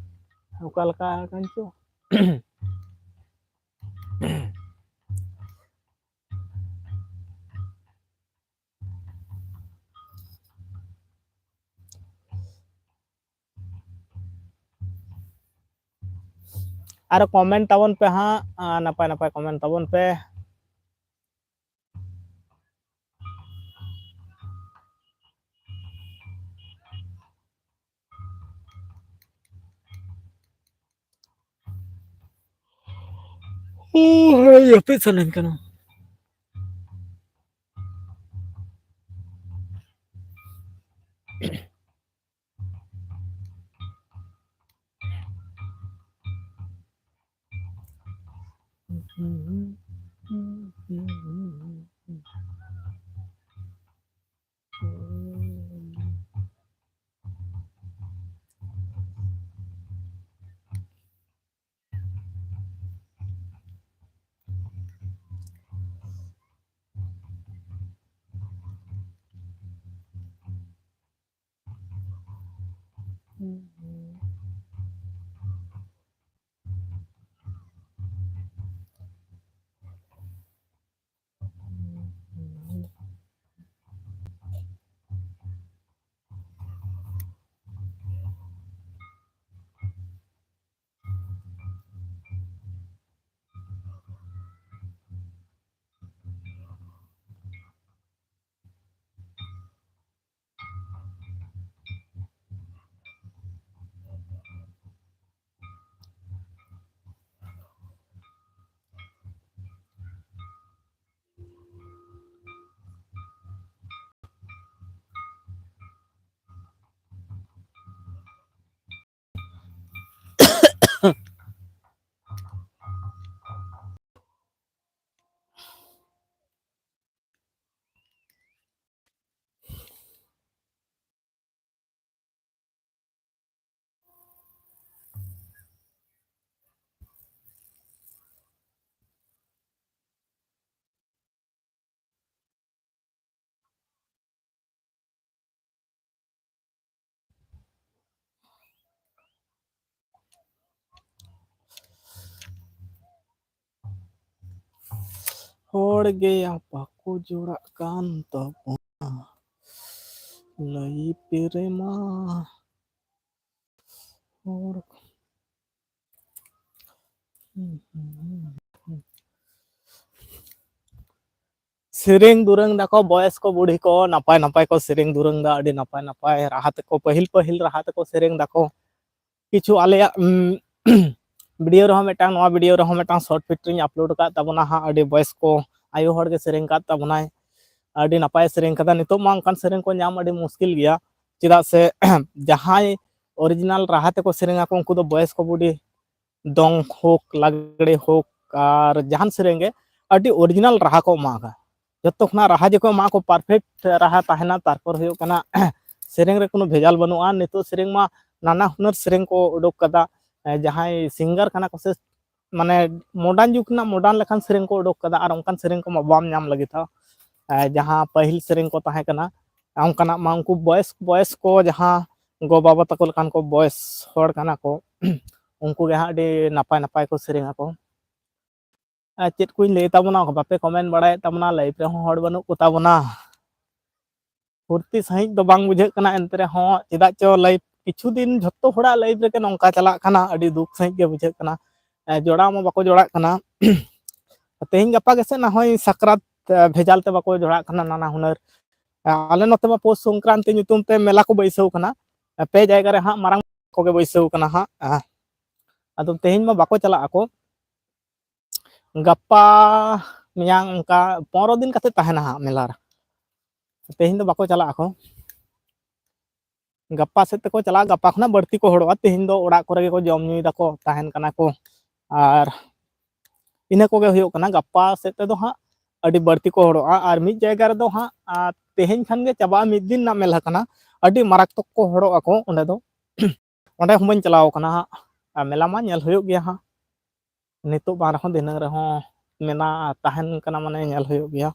Speaker 1: ᱚᱠᱟ ᱞᱮᱠᱟ ᱠᱟᱱ ᱪᱚ ᱟᱨᱚ ᱠᱚᱢᱮᱱᱴ ᱛᱟᱵᱚᱱ ᱯᱮ ᱦᱟᱸᱜ ᱱᱟᱯᱟᱭ ᱱᱟᱯᱟᱭ ᱠᱚᱢᱮᱱᱴ ᱛᱟᱵᱚᱱ ᱯᱮ ᱡᱟᱹᱯᱤᱫ ᱥᱟᱱᱟᱧ ᱠᱟᱱᱟ ᱦᱚᱲ ᱜᱮᱭᱟ ᱵᱟᱠᱚ ᱡᱚᱲᱟᱜ ᱠᱟᱱ ᱛᱟᱵᱚᱱᱟ ᱞᱟᱹᱭᱤᱯ ᱨᱮᱢᱟ ᱦᱚᱲ ᱥᱮᱨᱮᱧ ᱫᱩᱨᱟᱹᱝ ᱫᱟᱠᱚ ᱵᱚᱭᱮᱥ ᱠᱚ ᱵᱩᱲᱦᱤ ᱠᱚ ᱱᱟᱯᱟᱭ ᱱᱟᱯᱟᱭ ᱠᱚ ᱥᱮᱨᱮᱧ ᱫᱩᱨᱟᱹᱝ ᱫᱟ ᱟᱹᱰᱤ ᱱᱟᱯᱟᱭ ᱱᱟᱯᱟᱭ ᱨᱟᱦᱟ ᱛᱮᱠᱚ ᱯᱟᱹᱦᱤᱞ ᱨᱟᱦᱟ ᱛᱮᱠᱚ ᱥᱮᱨᱮᱧ ᱫᱟᱠᱚ ᱠᱤᱪᱷᱩ ᱟᱞᱮᱭᱟᱜ ᱵᱷᱤᱰᱤᱭᱳ ᱨᱮᱦᱚᱸ ᱢᱤᱫᱴᱟᱝ ᱱᱚᱣᱟ ᱵᱷᱤᱰᱤᱭᱳ ᱨᱮᱦᱚᱸ ᱢᱤᱫᱴᱟᱝ ᱥᱚᱨᱴ ᱵᱷᱤᱰᱤᱭᱳᱧ ᱟᱯᱞᱳᱰ ᱟᱠᱟᱫ ᱛᱟᱵᱚᱱᱟ ᱦᱟᱸᱜ ᱟᱹᱰᱤ ᱵᱚᱭᱮᱥ ᱠᱚ ᱟᱭᱳ ᱦᱚᱲ ᱜᱮ ᱥᱮᱨᱮᱧ ᱟᱠᱟᱫ ᱛᱟᱵᱚᱱᱟᱭ ᱟᱹᱰᱤ ᱱᱟᱯᱟᱭ ᱥᱮᱨᱮᱧ ᱠᱟᱫᱟ ᱱᱤᱛᱚᱜ ᱢᱟ ᱚᱱᱠᱟᱱ ᱥᱮᱨᱮᱧ ᱠᱚ ᱧᱟᱢ ᱟᱹᱰि ᱢᱩᱥᱠᱤᱞ ᱜᱮᱭᱟ ᱪᱮᱫᱟᱜ ᱥᱮ ᱡᱟᱦᱟᱸᱭ ᱚᱨᱤᱡᱤᱱᱟᱞ ᱨᱟᱦᱟ ᱛᱮᱠᱚ ᱥᱮᱨᱮᱧᱟ ᱠᱚ ᱩᱱᱠᱩ ᱫᱚ ᱵᱚᱭᱮᱥ ᱠᱚ ᱵᱩᱰᱷᱤ ᱫᱚᱝ ᱦᱳᱠ ᱞᱟᱜᱽᱲᱮ ᱦᱳᱠ ᱟᱨ ᱡᱟᱦᱟᱱ ᱥᱮᱨᱮᱧ ᱜᱮ ᱟᱹᱰि ᱚᱨᱤᱡᱤᱱᱟल ᱨᱟᱦᱟ ᱠᱚ ᱮᱢᱟᱜᱼᱟ ᱡᱚᱛᱚ ᱠᱷᱚᱱᱟᱜ ᱨᱟᱦᱟ ᱡᱮᱠᱚ ᱮᱢᱟ ᱠᱚ ᱯᱟᱨᱯᱷᱮक्ᱴ ᱨᱟᱦᱟ ᱛᱟᱦᱮᱱᱟ ᱛᱟᱨᱯᱚᱨ ᱦᱩᱭᱩᱜ ᱠᱟᱱᱟ ᱥᱮᱨᱮᱧ ᱨᱮ ᱠᱳᱱᱳ ᱵᱷᱮᱡᱟᱞ ᱵᱟᱹᱱᱩᱜᱼᱟ ᱱᱤᱛᱚᱜ ᱥᱮᱨᱮᱧ ᱢᱟ ᱱᱟᱱᱟ ᱦᱩᱱᱟᱹᱨ ᱥᱮᱨᱮᱧ ᱠᱚ ᱩᱰᱩᱠ ᱠᱟᱫᱟ ᱡᱟᱦᱟᱸᱭ ᱥᱤᱝᱜᱟᱨ ᱠᱟᱱᱟ ᱠᱚ ᱥᱮ ᱢᱟᱱᱮ ᱢᱚᱰᱟर्न ᱡᱩᱜᱽ ᱨᱮᱱᱟᱜ ᱢᱚᱰᱟर्न ᱞᱮᱠᱟᱱ ᱥᱮᱨᱮᱧ ᱠᱚ ᱩᱰᱩᱠ ᱠᱟᱫᱟ ᱟᱨ ᱚᱱᱠᱟᱱ ᱥᱮᱨᱮᱧ ᱠᱚᱢᱟ ᱵᱟᱢ ᱧᱟᱢ ᱞᱟᱹᱜᱤᱫᱼᱟ ᱡᱟᱦᱟᱸ ᱯᱟᱹᱦᱤᱞ ᱥᱮᱨᱮᱧ ᱠᱚ ᱛᱟᱦᱮᱸ ᱠᱟᱱᱟ ᱚᱱᱠᱟᱱᱟᱜ ᱢᱟ ᱩᱱᱠᱩ ᱵᱚᱭᱮᱥ ᱠᱚ ᱡᱟᱦᱟᱸ ᱜᱚ ᱵᱟᱵᱟ ᱛᱟᱠᱚ ᱞᱮᱠᱟᱱ ᱠᱚ ᱵᱚᱭᱮᱥ ᱦᱚᱲ ᱠᱟᱱᱟ ᱠᱚ ᱩᱱᱠᱩ ᱜᱮ ᱦᱟᱸᱜ ᱟᱹᱰᱤ ᱱᱟᱯᱟᱭ ᱱᱟᱯᱟᱭ ᱠᱚ ᱥᱮᱨᱮᱧ ᱟᱠᱚ ᱪᱮᱫ ᱠᱚᱧ ᱞᱟᱹᱭ ᱛᱟᱵᱚᱱᱟ ᱵᱟᱯᱮ ᱠᱚᱢᱮᱱᱴ ᱵᱟᱲᱟᱭᱮᱫ ᱛᱟᱵᱚᱱᱟ ᱞᱟᱭᱤᱵ ᱨᱮᱦᱚᱸ ᱦᱚᱲ ᱵᱟᱹᱱᱩᱜ ᱠᱚ ᱛᱟᱵᱚᱱᱟ ᱯᱷᱩᱨᱛᱤ ᱥᱟᱺᱦᱤᱡ ᱫᱚ ᱵᱟᱝ ᱵᱩᱡᱷᱟᱹᱜ ᱠᱟᱱᱟ ᱮᱱᱛᱮ ᱨᱮᱦᱚᱸ ᱪᱮᱫᱟᱜ ᱪᱚ ᱞᱟᱭᱤᱵ ᱠᱤᱪᱷᱩ ᱫᱤᱱ ᱡᱷᱚᱛᱚ ᱦᱚᱲᱟᱜ ᱞᱟᱭᱤᱵ ᱨᱮᱜᱮ ᱱᱚᱝᱠᱟ ᱪᱟᱞᱟᱜ ᱠᱟᱱᱟ ᱟᱹᱰᱤ ᱫᱩᱠ ᱥᱟᱺᱦᱤᱡ ᱜᱮ ᱵᱩᱡᱷᱟᱹᱜ ᱠᱟᱱᱟ ᱡᱚᱲᱟᱣ ᱢᱟ ᱵᱟᱠᱚ ᱡᱚᱲᱟᱜ ᱠᱟᱱᱟ ᱛᱮᱦᱮᱧ ᱜᱟᱯᱟ ᱜᱮᱥᱮ ᱱᱟᱦᱚᱭ ᱥᱟᱠᱨᱟᱛ ᱵᱷᱮᱡᱟᱞ ᱛᱮ ᱵᱟᱠᱚ ᱡᱚᱲᱟᱜ ᱠᱟᱱᱟ ᱱᱟᱱᱟ ᱦᱩᱱᱟᱹᱨ ᱟᱞᱮ ᱱᱚᱛᱮ ᱢᱟ ᱯᱳᱥ ᱥᱚᱝᱠᱨᱟᱱᱛᱤ ᱧᱩᱛᱩᱢ ᱛᱮ ᱢᱮᱞᱟ ᱠᱚ ᱵᱟᱹᱭᱥᱟᱹᱣ ᱠᱟᱱᱟ ᱯᱮ ᱡᱟᱭᱜᱟ ᱨᱮ ᱦᱟᱸᱜ ᱢᱟᱨᱟᱝ ᱠᱚᱜᱮ ᱵᱟᱹᱭᱥᱟᱹᱣ ᱠᱟᱱᱟ ᱦᱟᱸᱜ ᱟᱫᱚ ᱛᱮᱦᱮᱧ ᱢᱟ ᱵᱟᱠᱚ ᱪᱟᱞᱟᱜ ᱟᱠᱚ ᱜᱟᱯᱟ ᱢᱮᱭᱟᱝ ᱚᱱᱠᱟ 15 ᱫᱤᱱ ᱠᱟᱛᱮ ᱛᱟᱦᱮᱱᱟ ᱦᱟᱸᱜ ᱢᱮᱞᱟ ᱨᱮ ᱛᱮᱦᱮᱧ ᱫᱚ ᱵᱟᱠᱚ ᱪᱟᱞᱟᱜ ᱟᱠᱚ ᱜᱟᱯᱟ ᱥᱮᱫ ᱛᱮᱠᱚ ᱪᱟᱞᱟᱜᱼᱟ ᱜᱟᱯᱟ ᱠᱷᱚᱱᱟᱜ ᱵᱟᱹᱲᱛᱤ ᱠᱚ ᱦᱚᱲᱚᱜᱼᱟ ᱛᱮᱦᱮᱧ ᱫᱚ ᱚᱲᱟᱜ ᱠᱚᱨᱮ ᱜᱮᱠᱚ ᱡᱚᱢ ᱧᱩᱭ ᱫᱟᱠᱚ ᱛᱟᱦᱮᱱ ᱠᱟᱱᱟ ᱠᱚ ᱟᱨ ᱤᱱᱟᱹ ᱠᱚᱜᱮ ᱦᱩᱭᱩᱜ ᱠᱟᱱᱟ ᱜᱟᱯᱟ ᱥᱮᱫ ᱛᱮᱫᱚ ᱦᱟᱸᱜ ᱟᱹᱰᱤ ᱵᱟᱹᱲᱛᱤ ᱠᱚ ᱦᱚᱲᱚᱜᱼᱟ ᱟᱨ ᱢᱤᱫ ᱡᱟᱭᱜᱟ ᱨᱮᱫᱚ ᱦᱟᱸᱜ ᱛᱮᱦᱮᱧ ᱠᱷᱟᱱ ᱜᱮ ᱪᱟᱵᱟᱜᱼᱟ ᱢᱤᱫ ᱫᱤᱱ ᱨᱮᱱᱟᱜ ᱢᱮᱞᱟ ᱠᱟᱱᱟ ᱟᱹᱰᱤ ᱢᱟᱨᱟᱠᱛᱚᱠ ᱠᱚ ᱦᱚᱲᱚᱜ ᱟᱠᱚ ᱚᱸᱰᱮ ᱫᱚ ᱚᱸᱰᱮ ᱦᱚᱸ ᱵᱟᱹᱧ ᱪᱟᱞᱟᱣ ᱠᱟᱱᱟ ᱦᱟᱸᱜ ᱢᱮᱞᱟ ᱢᱟ ᱧᱮᱞ ᱦᱩᱭᱩᱜ ᱜᱮᱭᱟ ᱦᱟᱸᱜ ᱱᱤᱛᱚᱜ ᱵᱟᱝ ᱨᱮᱦᱚᱸ ᱫᱷᱤᱱᱟᱹᱝ ᱨᱮᱦᱚᱸ ᱢᱮᱱᱟᱜᱼᱟ ᱛᱟᱦᱮᱱ ᱠᱟᱱᱟ ᱢᱟᱱᱮ ᱧᱮᱞ ᱦᱩᱭᱩᱜ ᱜᱮᱭᱟ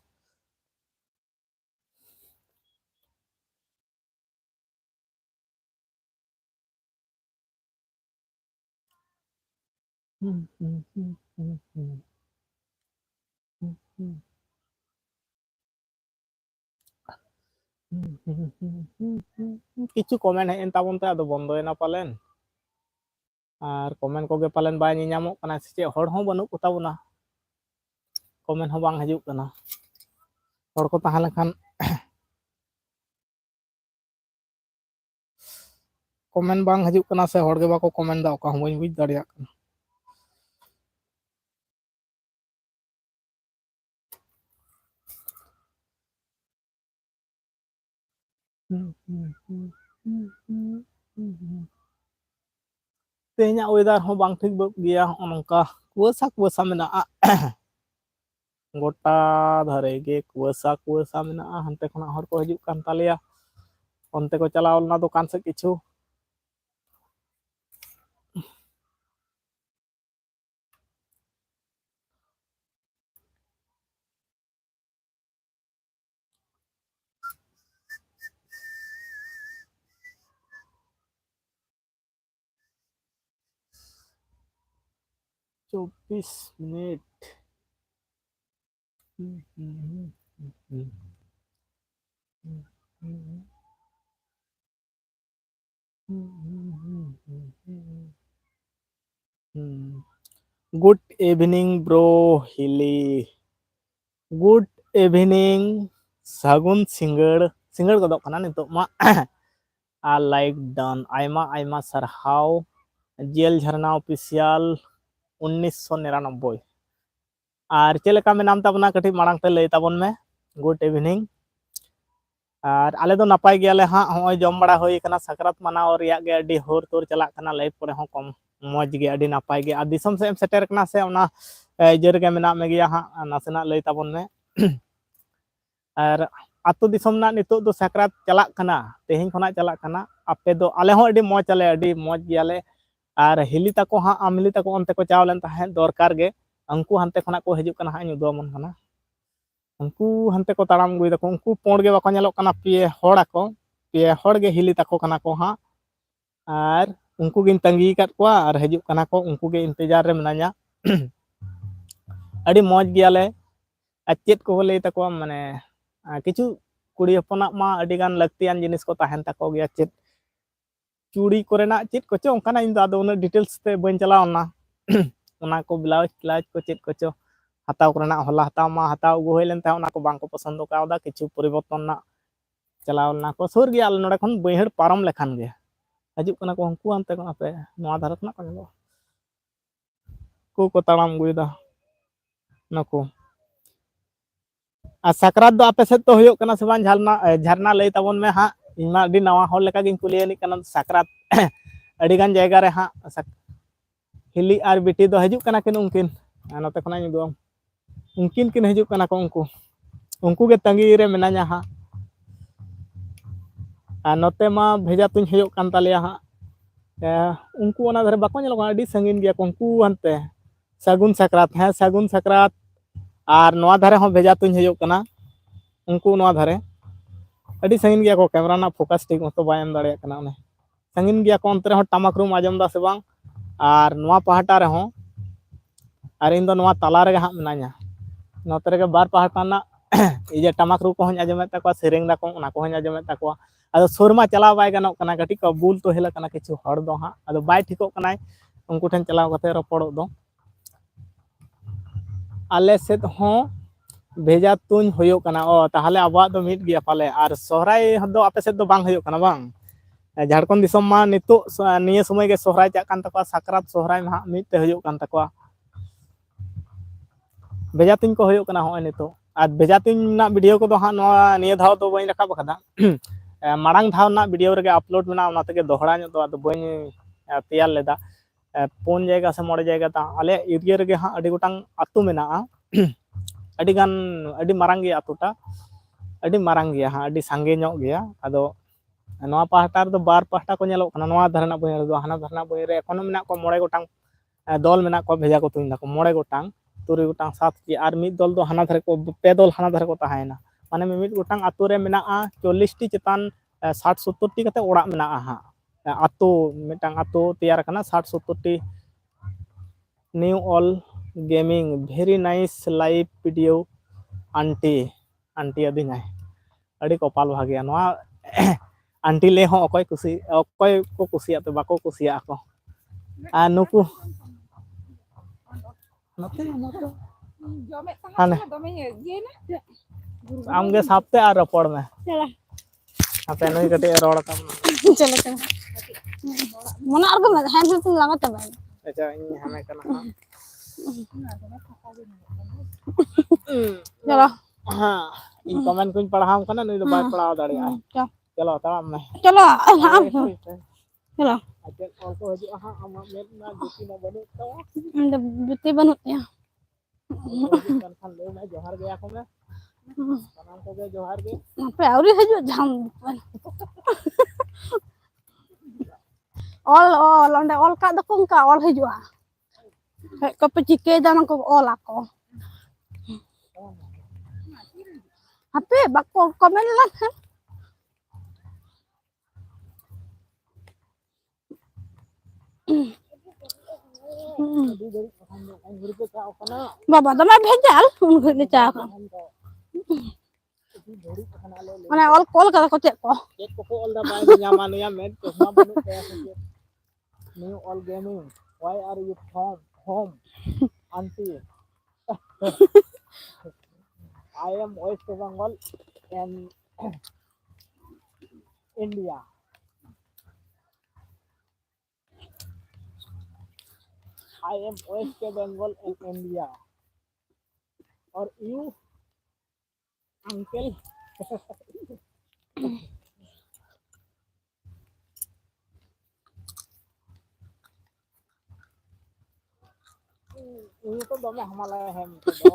Speaker 1: ᱠᱤᱪᱷᱩ ᱠᱚᱢᱮᱱᱴ ᱦᱮᱡ ᱮᱱ ᱛᱟᱵᱚᱱ ᱛᱮ ᱟᱫᱚ ᱵᱚᱱᱫᱚᱭᱮᱱᱟ ᱯᱟᱞᱮᱱ ᱟᱨ ᱠᱚᱢᱮᱱᱴ ᱠᱚᱜᱮ ᱯᱟᱞᱮᱱ ᱵᱟᱭ ᱧᱮᱧᱟᱢᱚᱜ ᱠᱟᱱᱟ ᱥᱮ ᱪᱮᱫ ᱦᱚᱲ ᱦᱚᱸ ᱵᱟᱹᱱᱩᱜ ᱠᱚᱛᱟ ᱵᱚᱱᱟ ᱠᱚᱢᱮᱱᱴ ᱦᱚᱸ ᱵᱟᱝ ᱦᱤᱡᱩᱜ ᱠᱟᱱᱟ ᱦᱚᱲ ᱠᱚ ᱛᱟᱦᱮᱸ ᱞᱮᱱᱠᱷᱟᱱ ᱠᱚᱢᱮᱱᱴ ᱵᱟᱝ ᱦᱤᱡᱩᱜ ᱠᱟᱱᱟ ᱥᱮ ᱦᱚᱲ ᱜᱮ ᱵᱟᱠᱚ ᱠᱚᱢᱮᱱᱴ ᱫᱟ ᱚᱠᱟ ᱦᱚᱸ ᱵᱟᱹᱧ ᱵᱩᱡᱽ ᱫᱟᱲᱮᱭᱟᱜ ᱠᱟᱱᱟ ᱛᱮᱦᱮᱧᱟᱜ ᱳᱭᱮᱫᱟᱨ ᱦᱚᱸ ᱵᱟᱝ ᱴᱷᱤᱠ ᱜᱮᱭᱟ ᱱᱚᱜᱼᱚ ᱱᱚᱝᱠᱟ ᱠᱩᱣᱟᱹᱥᱟ ᱢᱮᱱᱟᱜᱼᱟ ᱜᱚᱴᱟ ᱫᱷᱟᱨᱮ ᱜᱮ ᱠᱩᱣᱟᱹᱥᱟ ᱢᱮᱱᱟᱜᱼᱟ ᱦᱟᱱᱛᱮ ᱠᱷᱚᱱᱟᱜ ᱦᱚᱲ ᱠᱚ ᱦᱤᱡᱩᱜ ᱠᱟᱱ ᱛᱟᱞᱮᱭᱟ ᱚᱱᱛᱮ ᱠᱚ ᱪᱟᱞᱟᱣ ᱞᱮᱱᱟ ᱫᱚᱠᱟᱱ ᱥᱮᱫ ᱠᱤᱪᱷᱩ चौबीस मिनट गुड इवनिंग ब्रो हिली गुड इवनिंग सागुन सिंगड़ गदोग कना नितोग मा आर लाइक डन आयमा आयमा सरहाव जेल झरना ऑफिशियल 1999 और चेक लेका मेनाम ताबना कटी मांग ते लई ताबन में गुड इवनिंग और आले दो नपाय गयाले हाँ होय जम बड़ा होय कना सकरात मनाव रियाग गे अडी होर तोर चलाक कना लाइफ करे हों कम मौज गे अडी नपाय गे आ दिसम से एम सेटर कना से ओना इजर गे मेना में गया हाँ नासेना लई ताबन में और आतो दिसम ना नितो दो सकरात चलाक कना तेहिं खना चलाक कना आपे दो आले हों अडी मौज गियाले और हिली तको हाँ आमली तको अंते को चावलन ताहें दरकार गे अंकु हंते खना को हिजुग कना हाँ उदुआमन कना उनको हंते को ताड़ाम गुई दको उनको पोंड गे बाको नेलोग कना पे हड़ गे हिली तको कना को हाँ और उनको गिन तंगी काट कोआ और हिजुग कना को उनको गे इंतजार रे मिनाया अडी मौज गियाले चेत को लई तको माने किछु कुड़ी हपना मा अडिगान लगतियान जिनिस को ताहेन तको गया चेत चूड़ी कोरेना चेत को चो ओंकाना इन दादो उन डिटेल्स ते बन चलावना ओना को ब्लाउज ब्लाउज को चेत को चो हताव करना होला हताव मा हताव गो होइलेन ता ओना को बांको पसंद कावदा किछु परिवर्तन ना चलावना को सुर गया नोडे खन बैहड़ पारम लेखान गया हजू कना को हंकु अंते को आपे नोआ धारत ना को ताड़ाम गुइदा नको आ सकरात दो आपे सेत तो होयो कना से बान झरना झरना लई ताबोन में हा इमा अडी नवा होल लेका गिन कुलियनी कना सकरात अडी गान जायगा रे हा हिली आर बिटी दो हजू कना किन उनकिन नोते खना दो उनकिन किन हजू कना को उनको के तंगी रे मेना냐 हा आ नोते मा भेजा तुन हयो कान तालिया हा उनको ओना धरे बाको नेलो अडी संगीन गया उनको अंते सगुन सकरात है सगुन सकरात और नवा धारे हो भेजा तुन हयो कना उनको नवा धारे अडी संगीन गया को कैमरा ना फोकस ठीक मतो बाय एम दाड़े कना ने संगीन गया को अंतरे हो टमाक रूम आजम दा से बांग और नवा पहाटा रे हो और इन दो नवा ताला रे हा मेना냐 नोते रे बार पहाटा ना इजे टमाक रू को हन आजम तको सेरेंग दा को ओना को हन आजम तको अदो सुरमा चलाव बाय गनो कना कटी को बुल तो हेला कना किछु हड़ दो हा अदो बाय ठिको कना उनको ठन चलाव कते रपड़ो दो आले सेत हो भेजा तुन होयो कना ओ ताहले आबा दो मिट गया पाले और सोहराय दो आपे सेत दो बांग होयो कना बांग झारखंड दिसम मा नितो निये समय के सोहराय चा कान तको सकरात सोहराय मा मिट ते होयो कान तको भेजा तुन को होयो कना हो नितो और भेजा तुन ना वीडियो को दो हा निये धाव दो बई रखा बखदा मांग धाव ना वीडियो रे अपलोड मेना ओना तके दोहरा नो दो बई तैयार लेदा पुन जायगा से मोड़े जायगा ता आले एरिया रे हा अडी गोटांग अतु मेना अडी गान अडी मारांग गया अतुटा अडी मारांग गया हा अडी सांगे ᱧᱚᱜ गया अदो नवा पहाटा रे दो बार पहाटा को नेलो कना नवा धरना बई रे दो हाना धरना बई रे एखोनो मेना को मोड़े गोटांग दल मेना को भेजा को तुइन दाको मोड़े गोटांग तुरी गोटांग सात की और मिद दल दो हाना धरे को पे दल हाना धरे को ताहायना माने मिद गोटांग अतु रे मेना 40 टी चेतान 60 70 टी कते ओड़ा मेना हा अतु मिटांग अतु तैयार कना 60 70 T new all gaming very nice live video aunty aunty अदी नाय अड़ी कपाल भागिया नवा आंटी ले हो अकोय को कुसिया तो बाको कुसिया को आ नुकु नते जमे तंगा दमे ये ना आमगे सापते आ रपड़ में चला आपे नई कटे रोड ता चलो चलो मना आर को हैंड से लगा तब अच्छा इन हमें करना चलो हां इन कमेंट कुछ पढ़ाम कना नहीं तो बात पढ़ाओ दाड़ी चलो ताम में चलो हां चलो अजन और को हजू हां हम मेट ना जुती ना बनु तो जुती बनु या खान ले मैं जोहार गया को मैं सलाम को गए जोहार गे पे औरी हजू जाम all onde all ka do kong ka all hijua ko pecike dana ko all ako hape bako komen lan baba dama bhejal unko ni cha ko mane all call ka ko tek ko all da bai nyama ne ya met ko ma banu kaya ko new all gaming why are you home auntie I am West Bengal and India I am West Bengal and India or you uncle ini तो दमे हमारा है तो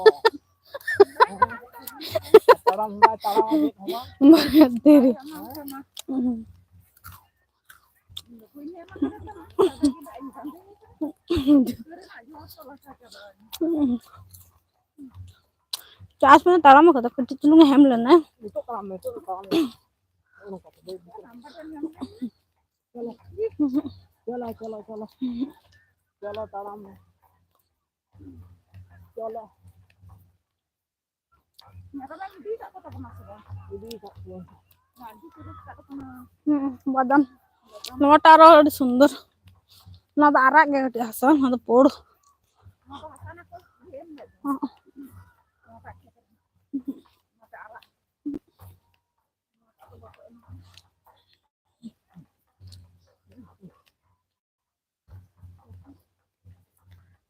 Speaker 1: तरम अबे हमा तेरे चास में ताराम को तो चलूंगा हम लेना तो काम में चलो चलो चलो चलो ताराम में चलो
Speaker 2: बादाम नोटा रो अड़ी सुंदर ना द आराग गे गटी हसन ना द पोड़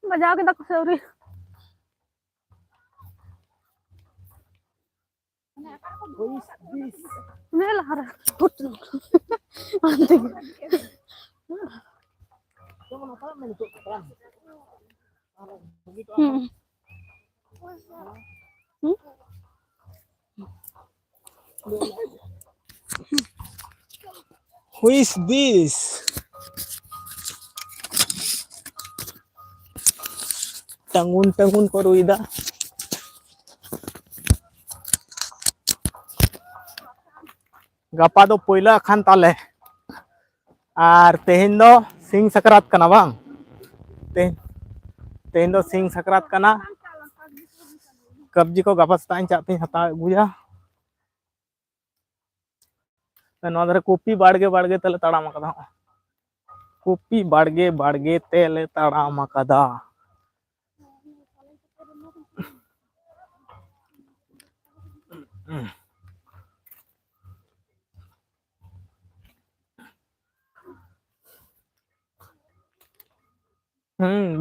Speaker 2: बजाओ के तक सेवरी मेल हर पुट अंतिम
Speaker 1: Who is this? Tangun ko ruida. Gapa do poila khan tale. Ar tehin do sing sakrat kana bang. Tehin do sing sakrat kana. Kabji ko gapa setain cak tin hata guya. नवा धरे copy बाड़गे बाड़गे तले तड़ाम कदा copy बाड़गे बाड़गे तेले तड़ाम कदा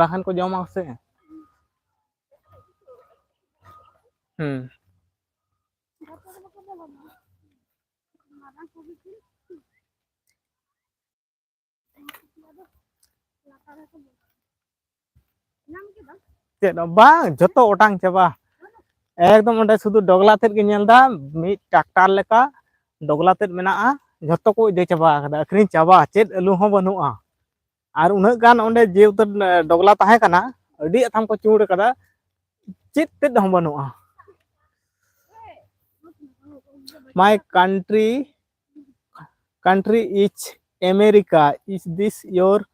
Speaker 1: बाहन को जमा से bang joto otang chaba ekdom onde sudu dogla ted ge nyelda mi tractor leka dogla ted menaa joto ko ide chaba kada akrin chaba ched alu ho banua ar unag gan onde je utar dogla tahe kana adi atham ko chur kada ched ted ho banua my country is America. Is this your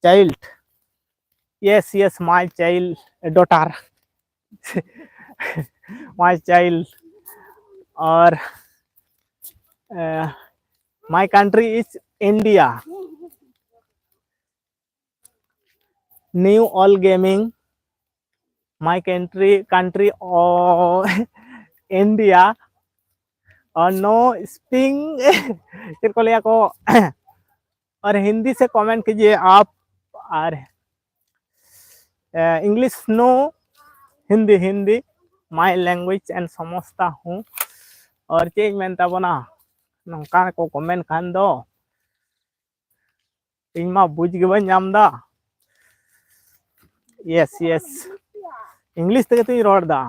Speaker 1: child? Yes, my child daughter. My child. Or my country is India. New all gaming. My country or India. और no स्पिंग को लिया को और हिंदी से comment कीजिए आप और English no Hindi my language and समझता हूँ और चेज मेनता बना नौका को कमेंट खान दो इनमा बुझ के बन जामदा यस इंग्लिश तक तो रोड दा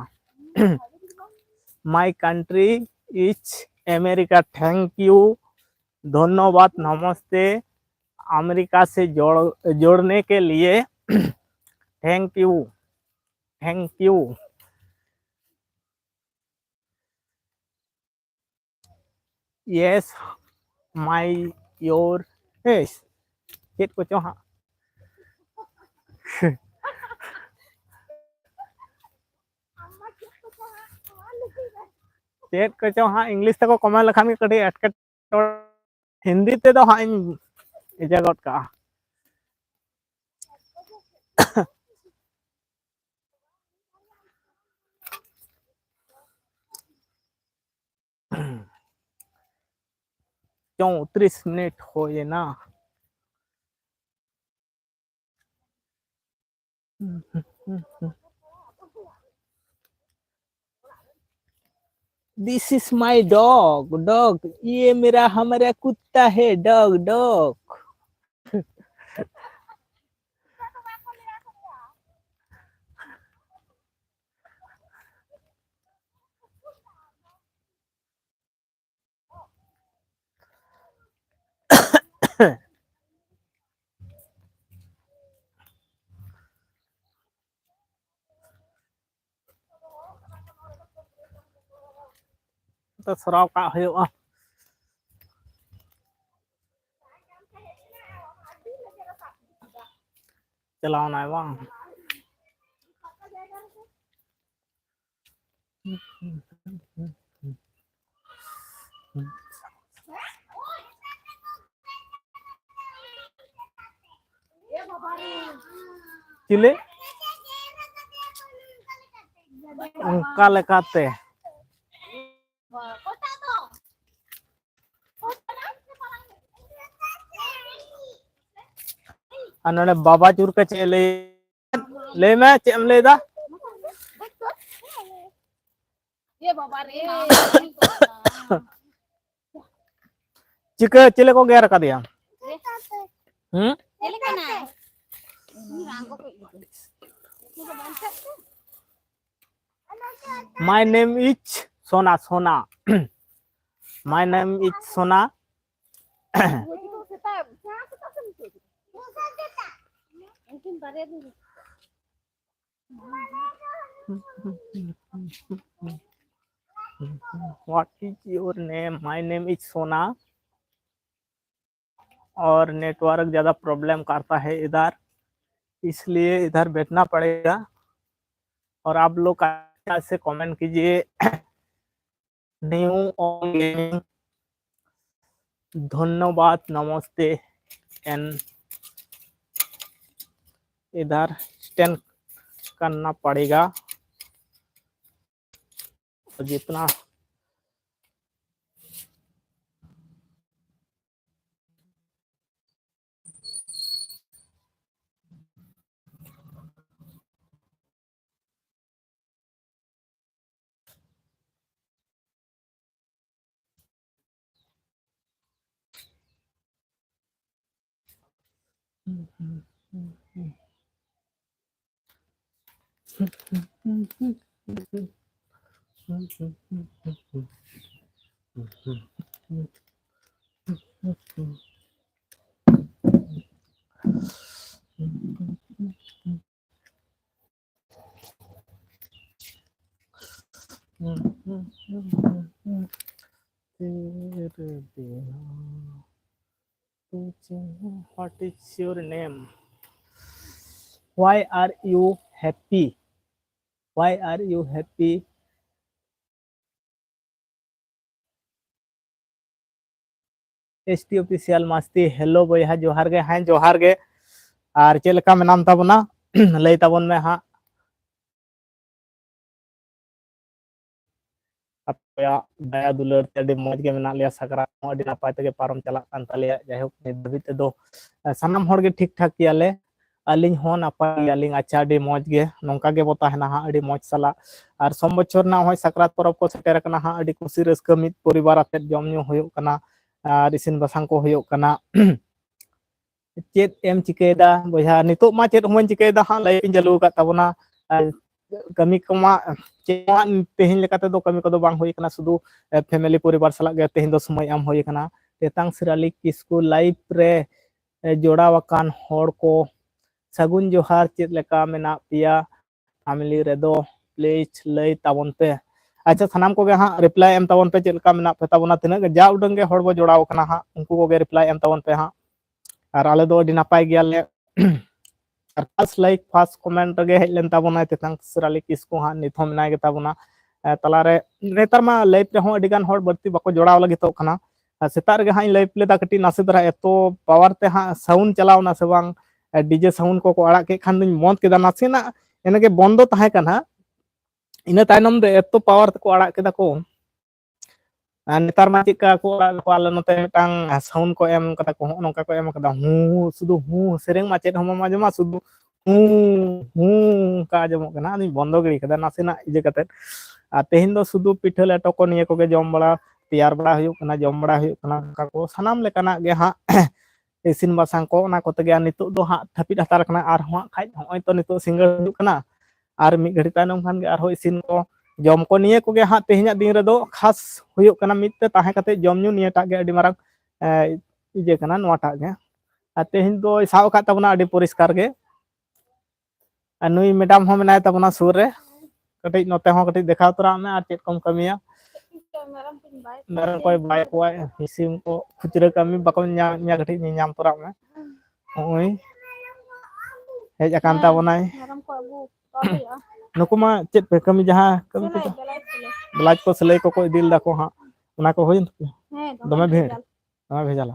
Speaker 1: my country is America thank you धन्यवाद नमस्ते अमेरिका से जोड़ने के लिए thank you yes my your yes चेत को चो हाँ चेत को चो हाँ इंग्लिश तक कमेंट लखान के कड़ी अटके हिंदी ते तो हाँ इजागत का क्यों 30 मिनट हो ये ना दिस इज माय डॉग ये मेरा हमारा कुत्ता है डॉग तो सराव का हुआ चलाना है वहाँ चिले उनका लेकाते अनोने बाबा चूर के चले ले मैं चेम ले दा चिके चिले को गैर कर दिया My name is Sona Sona My name is Sona What is your name? My name is Sona और नेटवर्क ज़्यादा प्रॉब्लम करता है इधर, इसलिए इधर बैठना पड़ेगा। और आप लोग से कमेंट कीजिए न्यू ऑन गेमिंग, धन्यवाद, नमस्ते एंड इधर स्टैंड करना पड़ेगा जितना What is your name? Why are you happy? Why are you happy? ST official मस्ती हेलो बोया जोहार गे हैं जोहार गे और चेल का नाम ताबना लई ताबन में हाँ अपया दया दुलर ते मौज गे मेना लिया सकरा अडी नपाय तगे पारम चला कान तालिया जायहोक नित ते दो सनाम होड़ गे ठीक ठाक कियाले अलिंग हो नपाय अलिंग अच्छा अडी मौज गे नोंका गे बो ताहेना हाँ अडी मौज सला और सोम बछर ना होय सकरात परब को सेटर कना हाँ अडी खुशी रस्का मित परिवार आते जम न्यू होयो कना और इसिन बसांग को होयो कना चेत एम चिकेदा बोया नितो मा चेत होमन चिकेदा हाँ लय जलू का ताबना कमी कमा चेवा तेहिन लेकाते दो कमी को बांग होय कना सुदु फैमिली परिवार सला गे तेहिन दो समय आम होय कना तेतांग सिराली किसको लाइफ रे जोड़ा वकान होड़ को सगुन जोहार चेत लेका मेना पिया फैमिली रे दो प्लीज लय ताबन पे अच्छा सनाम को गे हाँ रिप्लाई एम ताबन पे चेत लेका मेना पे ताबना तिना जा उडंग गे होड़ बो जोड़ाव कना हाँ उनको को गे रिप्लाई एम ताबन पे हाँ और आले दो अडी नापाय गियाले फर्स्ट लाइक फर्स्ट कमेंट गे हेज लेन ताबना तेतांग सिराली किसको हाँ निथो मेना गे ताबना तलारे नेतार मा लाइफ रे हो अडी गान होड़ बर्ती बाको जोड़ाव लगी तो कना सेता रे हाँ लाइफ लेदा कटी नासे दरा एतो पावर ते हाँ साउंड चलावना से बांग डीजे साउंड को अड़ा के खान दिन बंद केदा नासेना एनगे बंदो ताहे कना इना तायनम दे एतो पावर को अड़ा केदा को नेतार मा चिका को अड़ा को आले नते मिटांग साउंड को एम कता को नोंका को एम कदा हु सुदु हु सेरेंग मा चेत हम मा जमा सुदु हु का जमो कना नि बंदो गिरी कदा नासेना इजे कते तेहिन दो सुदु पिठा लेटो को निये को गे जम बड़ा तैयार बड़ा हुयो कना जम बड़ा हुयो कना का को सनाम लेकाना गे हाँ इसिन बासांग को ना कोते गे नितो दो हाँ थपिट हतार कना आर हो खाइ होय तो नितो सिंगर हुयो कना आर मी घड़ी तायनम खान गे आर हो इसिन को जम को निये को गे हाँ तेहिना दिन रे दो खास हुयो कना मिते ताहे कते जम न्यू निये टा गे अडी मारंग इजे कना नोटा गे तेहिन दो साव का तबना अडी परिष्कार गे नुई मैडम हो मेनाय तबना सुर रे कटे नोते हो कटे देखाव तोरा में आर चेत कम कमिया मेरन कोई बाय कोय हिसिम को खुचरे कमी बाको nya कटे nyam तोरा में ओई हेज अकांता बनाय
Speaker 2: मेरम को अबू
Speaker 1: नुकु मा चेत पे कमी जहां कमी पे ब्लाउज को सिलाई को इदिल दा को हां उना को होइन दमे भेड़ दमे भेजाला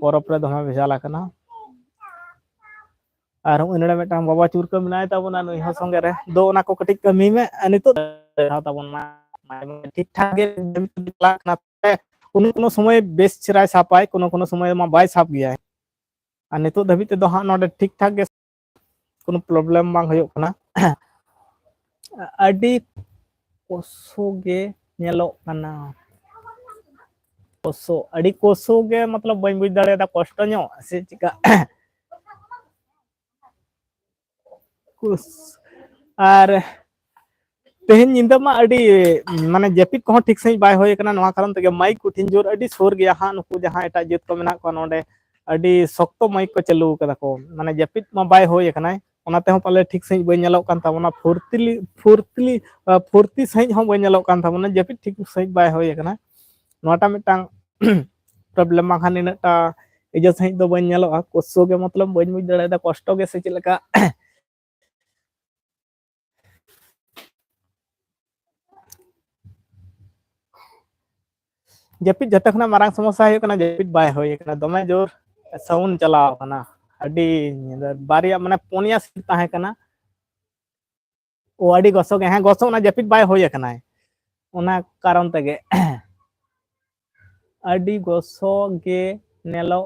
Speaker 1: परब रे दमे भेजाला कना और उनड़े मेटा बाबा चुरका मिनाय ताबोना नुई हो संगे रे दो उना को कटिक कमी में नितो ताबोना ठीक ठाक गे चला कना कोनो कोनो समय बेस चिराय सापाय कोनो समय मा बाय साप गया और नितो धबी ते दो हां नोडे ठीक ठाक गे कोनो प्रॉब्लम बांग होयो कना अडी कोसो गे नेलो कना कोसो अडी कोसो गे मतलब बई बुझ दाड़े दा कष्ट न्यो से चिका कुस और तेहन निंदा मा अडी माने जेपित को ठीक सही बाय होय कना नवा कारण तगे माइक को ठिन जोर अडी सोर गया हां नुकु जहां एटा जेत को मेना को नोडे अडी सख्तो माइक को चालू कदा को माने जेपित मा बाय होय कना ओनाते हो पाले ठीक सही बई नेलो कान ताबोना फुर्ती सही हो बई नेलो कान ताबोना जेपित ठीक सही बाय होय कना नोटा मिटांग प्रॉब्लम मा खान इनटा इजे सही दो बई नेलो कोसो गे मतलब बई बुझ दाड़े दा कष्ट गे से चिलका जेपित जते खना मारांग समस्या होय कना जेपित बाय होय कना दमे जोर साउंड चलाव कना अडी बारिया माने पोनिया सीट ताहे कना ओ अडी गसो गे हां गसो ना जेपित बाय होय कना ओना कारण तगे अडी गसो गे नेलो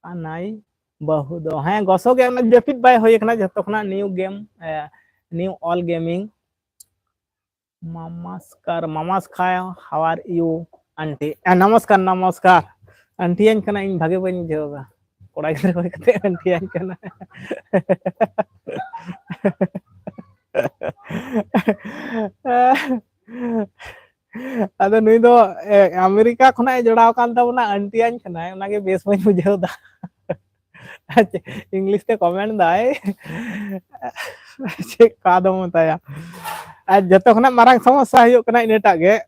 Speaker 1: अनाई बहु दो हां गसो गे ना जेपित बाय होय कना जतो खना new game new all gaming नमस्कार हाउ आर यू आंटी नमस्कार नमस्कार आंटी आन कना इन भागे बनी जेवा कोड़ा गिरे कोई कते आंटी आन कना अदो नुई दो अमेरिका खना जोड़ाव कान ताबोना आंटी आन कना उनागे बेस बनी बुझेव दा इंग्लिश ते कमेंट दाय चेक का दो बताया जतो खना मारांग समस्या होयो कना इनेटा गे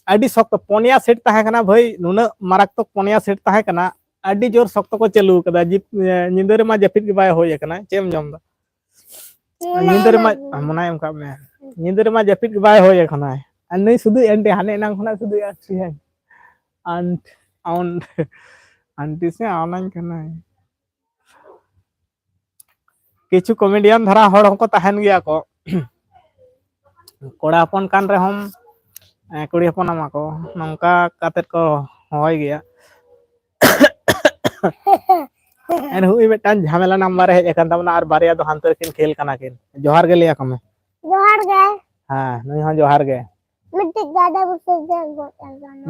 Speaker 1: अडी सख्त पोनिया सेट ताहे कना भाई नुना मारक तो पोनिया सेट ताहे कना अडी जोर सख्त को चालू कदा जी निंदरे मा जपित के बाय होय कना चेम जम दा निंदरे मा मनाय एमका में निंदरे मा जपित के बाय होय कना अन्नै सुदु एंटे हाने नांग खना सुदु यासी है अंट आउन आंटी से आनन कना किछु कॉमेडियन धरा हड़ को ताहन गया को कोड़ा अपन कान रे हम कुड़ी अपन आमा को नंका काते को होय गया एन हुई मेटान झमेला नंबर है एकन तमना और बारिया दो हांतर किन खेल कना किन जोहार गे लिया कमे जोहार गे हां नई हां जोहार गे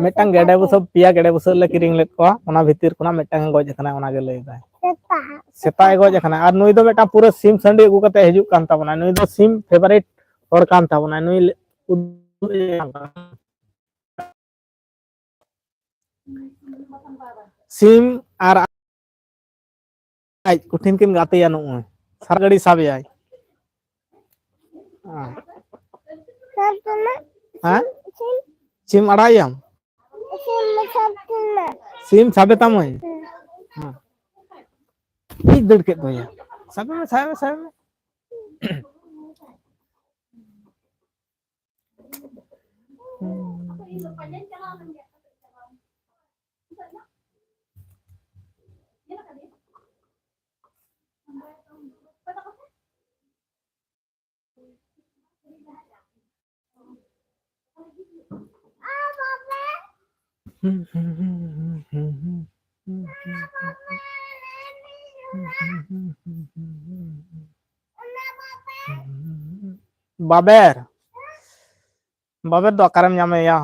Speaker 1: मेटांग गेडे बुसो पिया गेडे बुसो ले किरिंग लेत को ओना भीतर कोना मेटांग गोज कना ओना गे लई दा सेता गोज कना और नुई दो बेटा पूरा सिम संडी अगु कते हिजु कान ताबना नुई दो सिम फेवरेट और कान ताबना नुई सिम और आज कुठिन किन गाते या नु सार गाड़ी साब जाय हां सिम अड़ायम सिम साबे तमय हां ई दड़ के दोया साबे बाबर बाबर दो करम जामे या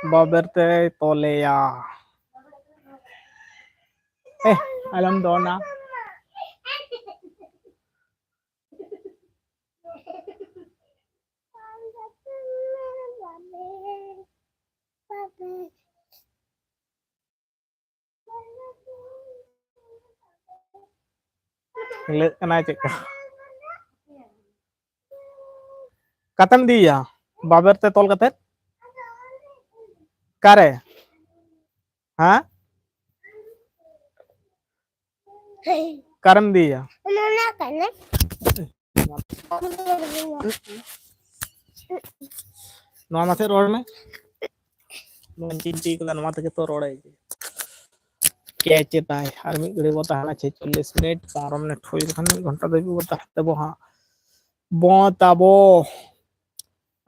Speaker 1: बाबर ते तोले या alam dona le kana ceka katam dia babar te tol kate kare हाँ करम दिया नवा माथे रोड में चिंटी को नवा तक तो रोड है क्या चेता है हर मी गड़ी बता हना 46 मिनट 15 मिनट होई खान घंटा देबी बता तबो हां बो ताबो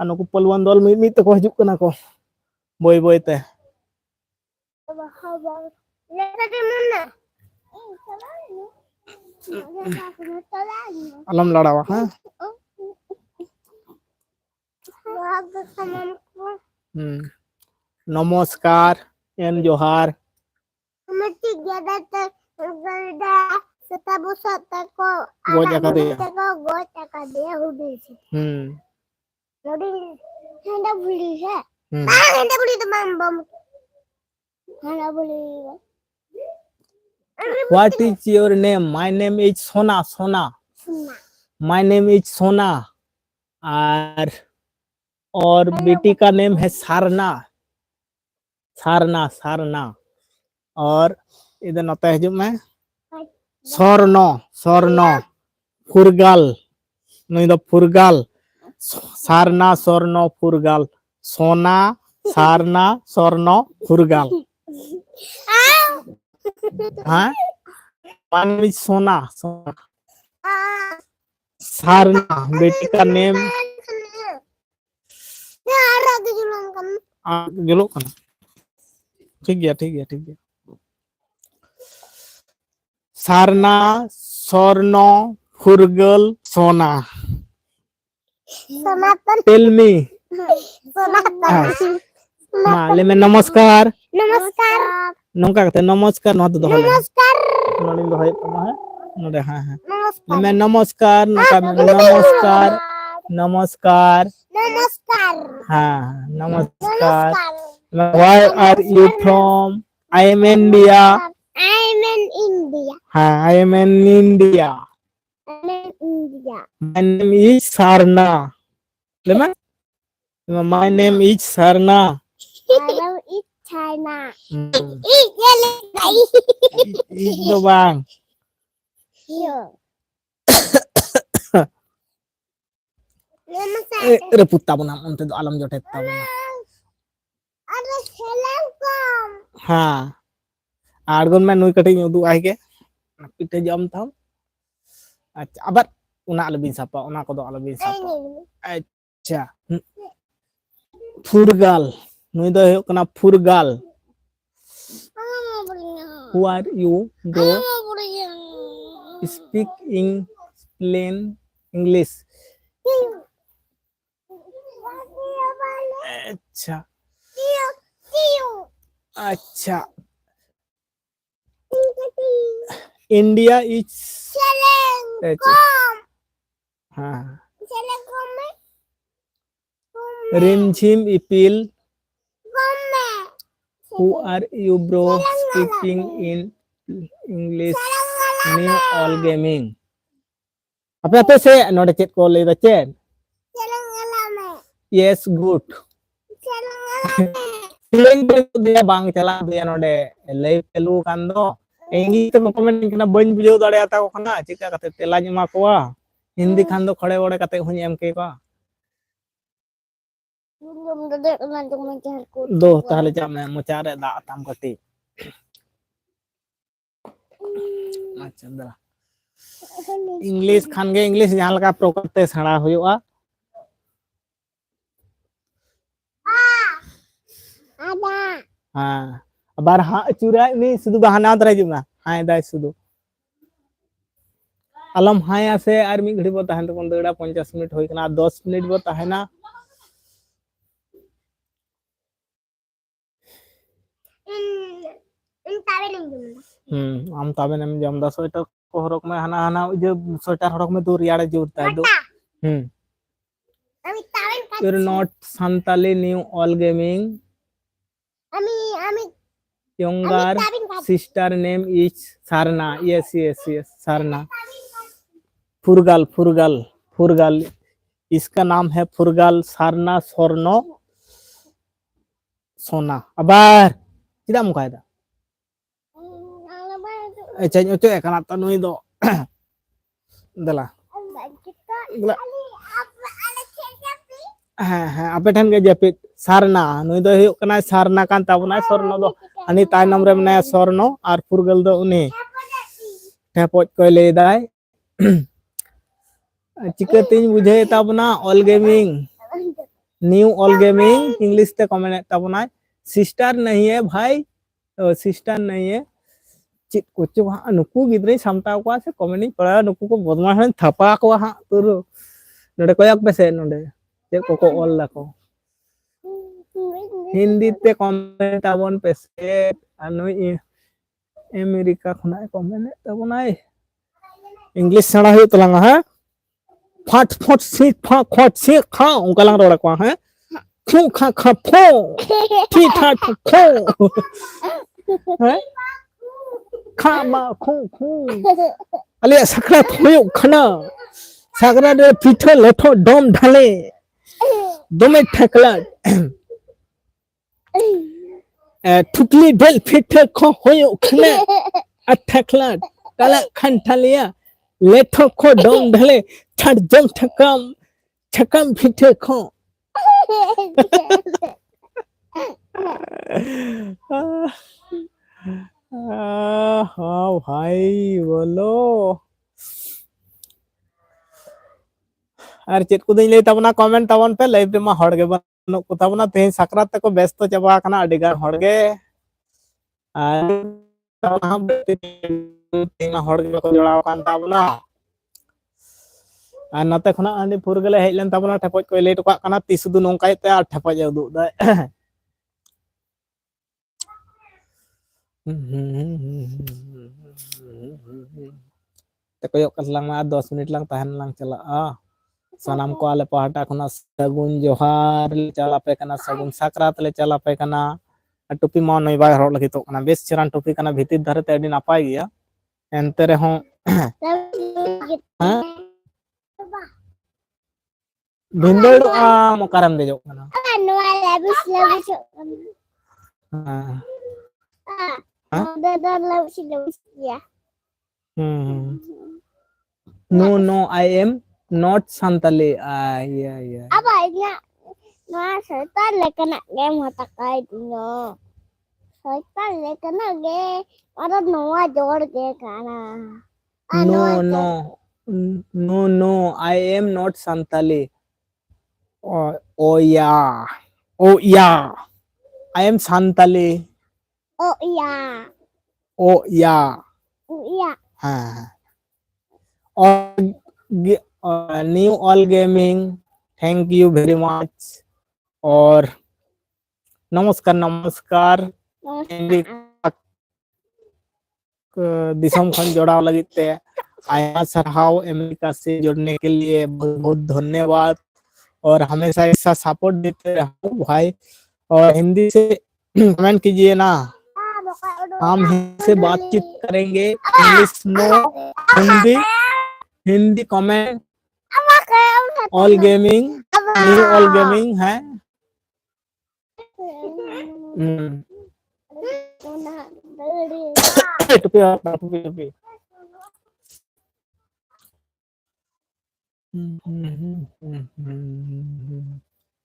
Speaker 1: अनु को पलवन दल मी तो को हजु कना को बोय बोय ते अलम लड़ावा हां नमस्कार एन जोहार गोज का What is your name? My name is Sona. Sona. My name is Sona. और बेटी का नेम है सारना सारना सारना और इधर नता है जो मैं स्वर्ण स्वर्ण फुरगाल नहीं तो फुरगाल सारना स्वर्ण फुरगाल सोना सारना स्वर्ण फुरगाल हाँ मान सोना सोना सारना बेटी का नेम जुलो ठीक है ठीक है ठीक है सारना स्वर्ण फुरगल सोना टेल मी ले में नमस्कार
Speaker 3: नमस्कार
Speaker 1: नौका कहते नमस्कार न तो
Speaker 3: नमस्कार
Speaker 1: नोडी दो है नोडे हां हां ले में नमस्कार नौका में नमस्कार नमस्कार
Speaker 3: नमस्कार
Speaker 1: हाँ नमस्कार Where are you from? I am India.
Speaker 3: I am in India.
Speaker 1: हाँ I am in India.
Speaker 3: I am in India.
Speaker 1: My name is Sarna. Lemon? My name is Sarna.
Speaker 3: I am in China.
Speaker 1: Is the bang.
Speaker 3: Here.
Speaker 1: Reput tabu nam unte do alam jotet tabu.
Speaker 3: Ada selang kom.
Speaker 1: हाँ आड़गन में नुई cutting उदू आई के पिटे जम था अच्छा अब उना अलबी सापा उना को दो अलबी सापा अच्छा फुरगाल नुई दो है कना फुरगाल Who are you? Go speak in plain English. अच्छा अच्छा इंडिया इज हाँ रिमझिम इपिल Who are you bro speaking in English new all gaming apa apa se node chat ko le da chat yes good feeling dia bang chala dia node lay pelu kan do engi te comment kena bañ bujau dare ata ko kana chika kate tela jema koa hindi khan do khode bode kate huny em ke ko दो ताले जा मैं मुचारे दा ताम कटी अच्छा दरा English Khan गे English जहां लगा प्रॉपर ते सेणा हुयुआ
Speaker 3: Ada.
Speaker 1: हां अबार हां चुरा नि सुदु बहाना दरा जुना हां दाई सुदु अलम हां से आर मी घड़ी बो तहन तो दड़ा 50 मिनट होई कना 10 मिनट बो तहना आम ताबे नम जम दा स्वेटर को हरक में हना हना जे स्वेटर हरक में दो रियाड़े जोरता है दो you're not Santali new all gaming younger sister name is Sarna yes yes yes Sarna फुरगाल फुरगाल फुरगाल इसका नाम है फुरगाल सारना स्वर्ण सोना अबार किदा मुकायदा ᱪᱮᱧ ᱚᱪᱚ ᱮᱠᱟᱱᱟ ᱛᱚ ᱱᱩᱭ ᱫᱚ ᱫᱮᱞᱟ
Speaker 3: Kita
Speaker 1: ᱫᱮᱞᱟ
Speaker 3: apa ada cecapi?
Speaker 1: ᱦᱮᱸ ᱦᱮᱸ ᱟᱯᱮ ᱴᱷᱮᱱ ᱜᱮ ᱡᱟᱹᱯᱤᱫ ᱥᱟᱨᱱᱟ ᱱᱩᱭ ᱫᱚ ᱦᱩᱭᱩᱜ ᱠᱟᱱᱟ ᱥᱟᱨᱱᱟ ᱠᱟᱱ ᱛᱟᱵᱚᱱᱟᱭ ᱥᱚᱨᱱᱚ ᱫᱚ ᱦᱟᱹᱱᱤ ᱛᱟᱭᱱᱚᱢ ᱨᱮ ᱢᱮᱱᱟᱭᱟ ᱥᱚᱨᱱᱚ ᱟᱨ ᱯᱷᱩᱨᱜᱟᱹᱞ ᱫᱚ ᱩᱱᱤ ᱴᱷᱮᱯᱚᱡ ᱠᱚᱭ ᱞᱟᱹᱭᱫᱟᱭ चिकतिन बुझे ताबना all gaming new all gaming English ते कमेंट ताबना सिस्टर नहीं है भाई सिस्टर नहीं है चित कुछ वहां नुकु गिद्रे सामता को से कमेंट पड़ा नुकु को बदमाश थपा को हां तुर नडे कोयक पेसे नडे जे को ऑल लाको हिंदी ते कमेंट ताबन पेसे अनु अमेरिका खना कमेंट ताबना इंग्लिश सेणा हुई तलांगा है फट फट से फा खट से खा उनका लंग रोड़ा को है खू खा खा फो ठी ठा ठो है खा मा खू खू अले सकरा थोयो खना सकरा दे पिठो लठो डोम ढाले दोमे ठकला ठुकली बेल पिठो खो होयो खना अठकला तला खंठलिया लेठो खो डोम ढले छट जम ठकम ठकम फिटे खो हाँ भाई बोलो और चेत को दिन ले तबना कमेंट तबन पे लाइव रे मा हड़ गे बनो को तबना ते सकरात तक व्यस्त चबा कना अडिगार हड़ गे और हम तीन हड़ गे को जोड़ाव कान तबना और नते खना आनी फुरगले हेज लेन तबना ठेपज को ले टका कना ती सुदु नोंकाय ते आ ठेपज उदु दा ते कोयक कसलांग मा 10 मिनट लांग तहन लांग चला आ सनाम को आले पहाटा खना सगुन जोहार ले चला पे कना सगुन साकरात ले चला पे कना टोपी मा नई बाय हरक लगी तो कना बेस चरान टोपी कना भीतिर धरे ते अडी नापाय गया एनते रे हो भिंदड़ मकारम दे जो कना
Speaker 3: Noa labis
Speaker 1: हां
Speaker 3: ada labis ya.
Speaker 1: No no I am not Santali या
Speaker 3: Apa ini? Noa setan lekana game hata kai dino. Setan lekana game ada noa jor ke kana.
Speaker 1: No no no no I am not Santali ओ या I am Santali
Speaker 3: Oh iya.
Speaker 1: ओ या
Speaker 3: Oh iya.
Speaker 1: हाँ और new all gaming thank you very much और नमस्कार नमस्कार दिसम खन जोड़ाव लगी ते आया सरहाव अमेरिका से जुड़ने के लिए बहुत बहुत धन्यवाद और हमेशा ऐसा सपोर्ट देते रहो भाई और हिंदी से कमेंट कीजिए ना हम हिंदी से बातचीत करेंगे English no Hindi comment all gaming new all gaming है टोपी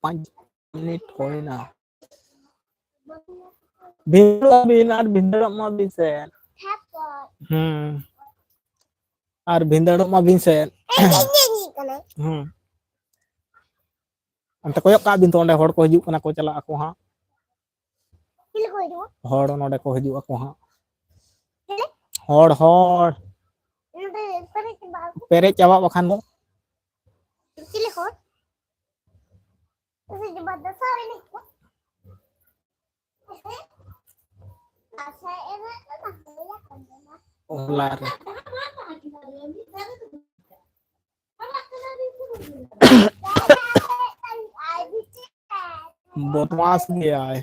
Speaker 1: 5 मिनट होए ना भिंदड़ भिंदड़ मा बिसेन और भिंदड़ मा बिसेन अंत कोयक का बिन तो हड़ को हिजु कना को चला को हां हड़ नोडे को हिजु को हां हड़ पेरे चाबा बखान दो Ular. बदमाश गया है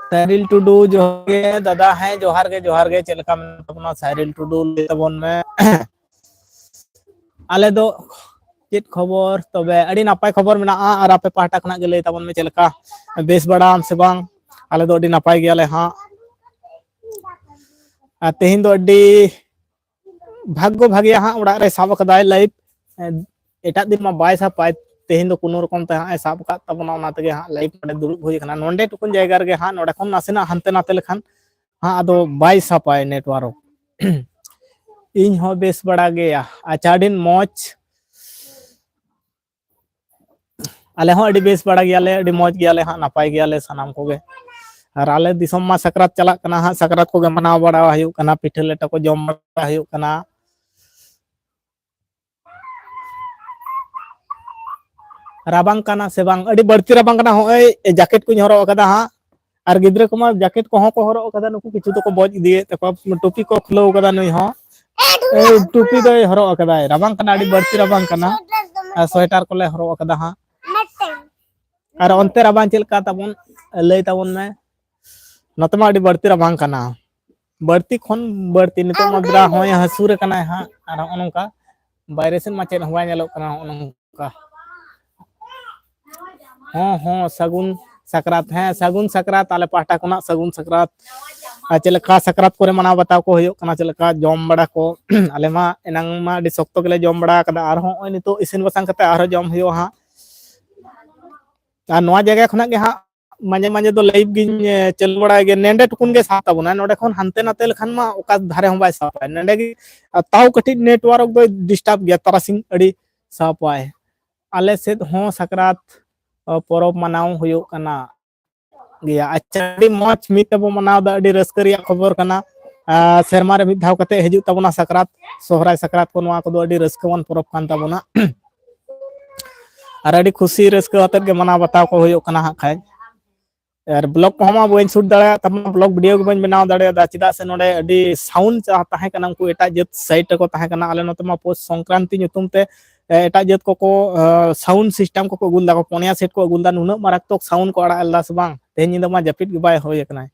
Speaker 1: सैरिल टुडू जो के दादा है जोहार के चलका अपना सैरिल टुडू ले तबन में आले दो चेत खबर तबे अड़ी नापाय खबर मेना और आपे पाटा खना के ले तबन में चलका बेस बड़ा हम से बांग आले दो अड़ी नापाय गया ले हां तेहन दो अड्डी भाग्य भाग्य हाँ उड़ा रे साब कदाय लाइव एटा दिन मा बाय सा पाय तेहन दो कोनो रकम ते हाँ साब का तबना ओना तगे हाँ लाइव पड़े दुरुब हुई कना नोंडे टुकुन जायगा रे हाँ नोडे खन नासेना हनते नाते लेखान हाँ अदो बाय सा पाय नेटवर्क इन हो बेस बड़ा गया आचाडिन मौज आले हो अडी बेस बड़ा गया ले अडी मौज गया ले हाँ नापाय गया ले सनाम कोगे और आले दिसम मा सकरात चला कना हाँ सकरात को मनाव बड़ा हयु कना पिठे लेटा को जम बड़ा हयु कना राबांग कना से बांग अडी बड़ती राबांग कना होय जैकेट को हरो कदा हाँ और गिद्रे को मा जैकेट को हरो कदा नुकु किछु तो को बज दिए तको टोपी को खुलो कदा नई हो टोपी दो हरो कदा राबांग कना अडी बड़ती राबांग कना स्वेटर को ले हरो कदा हाँ और अंते राबांग चलका तबन लई तबन में नतमा अडी बड़ती राबांग कना बड़ती खन बड़ती नितो मद्रा होय हसुर कना हाँ और ओनका बायरे सेन मा चेन हुआ नेलो कना ओनका हाँ सगुन सकरात है सगुन सकरात आले पाटा कोना सगुन सकरात चलका सकरात को मना बताओ को होयो कना चलका जम बड़ा को आले मा एनांग मा अडी सख्तो गेले जम बड़ा कदा आर हो नितो इसिन बसांग कते आर जम होयो हाँ आ नोआ जगह खना गे हाँ माजे माजे दो लाइव गिन चल बड़ा गे नेंडे टुकुन गे साथ तबना नोडे खन हनते नाते लखन मा ओका धारे हम बाय सापाय नेंडे गे ताऊ कटी नेटवर्क दो डिस्टर्ब गया तारासिंग अडी सापाय आले सेद हो सकरात परब मनाव हुयो कना गया अच्छा अडी मौज मित तब मनाव दा अडी रस्करिया खबर कना सेरमा रे मित धाव कते हिजु तबना सकरात सोहराय सकरात को नोआ को दो अडी रस्कवन परब कान तबना और अडी खुशी रस्क अतत गे मनाव बताव को हुयो कना हा खाय और ब्लॉग को हमा बइन शूट दाड़ा तब ब्लॉग वीडियो को बइन बनाव दाड़ा दा चिदा से नोडे अडी साउंड ताहे कना को एटा जत साइट को ताहे कना आले नतमा पोस्ट संक्रांति nyutum ते एटा जत को साउंड सिस्टम को गुलदा को पोनिया सेट को गुलदा नुना मारक तक साउंड को अड़ा अल्लाह सबांग तेन निंदा मा जपित गे बाय होय कना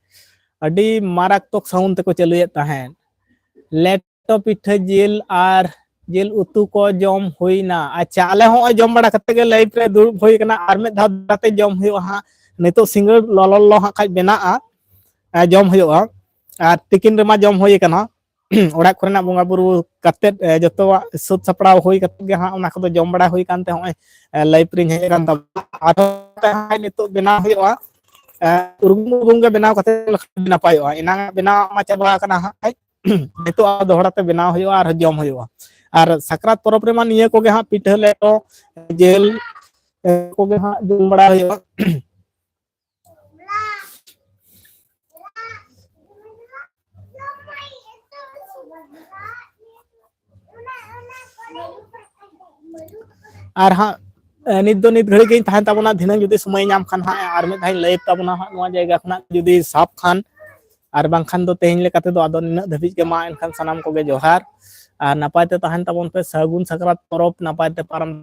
Speaker 1: अडी मारक तक साउंड ते को चलुए ताहे लेटो पिठे जेल आर जेल उतु को जम होइना अच्छा आले हो जम बड़ा कते गे लाइव रे दुरुब होय कना आर में धाव दाते जम होय हा नितो सिंगर ललल हा खाय बेना आ जम होय आ तिकिन रे मा जम होय कना ओड़ा कोरेना बोंगा बुरु कते जतो सुत सपड़ाव होई कते गे हां ओना को जम बड़ा होई कानते होय लाइव रिंग हे कान तब आठते हाय नितो बेना होयवा उर्गुम उर्गुम गे बेना कते बिना पायोआ इना बेना मा चबा कना हाय नितो दोहराते बेना होयवा और जम होयवा और सकरात परब रे मा निये को गे हां पिठे लेटो जेल को गे हां जम बड़ा होयवा और हाँ नित दो नित घड़ी गई तहन तबना धिना जुदी समय नाम खान हाँ और में धाई लाइव तबना हाँ नोआ जायगा खना जुदी साफ खान और बांखान दो तेहन लेकाते दो आदो निना धबिज के मा एनखान सनाम को गे जोहार और नपायते तहन तबन पे सगुन सकरात परब नपायते पारम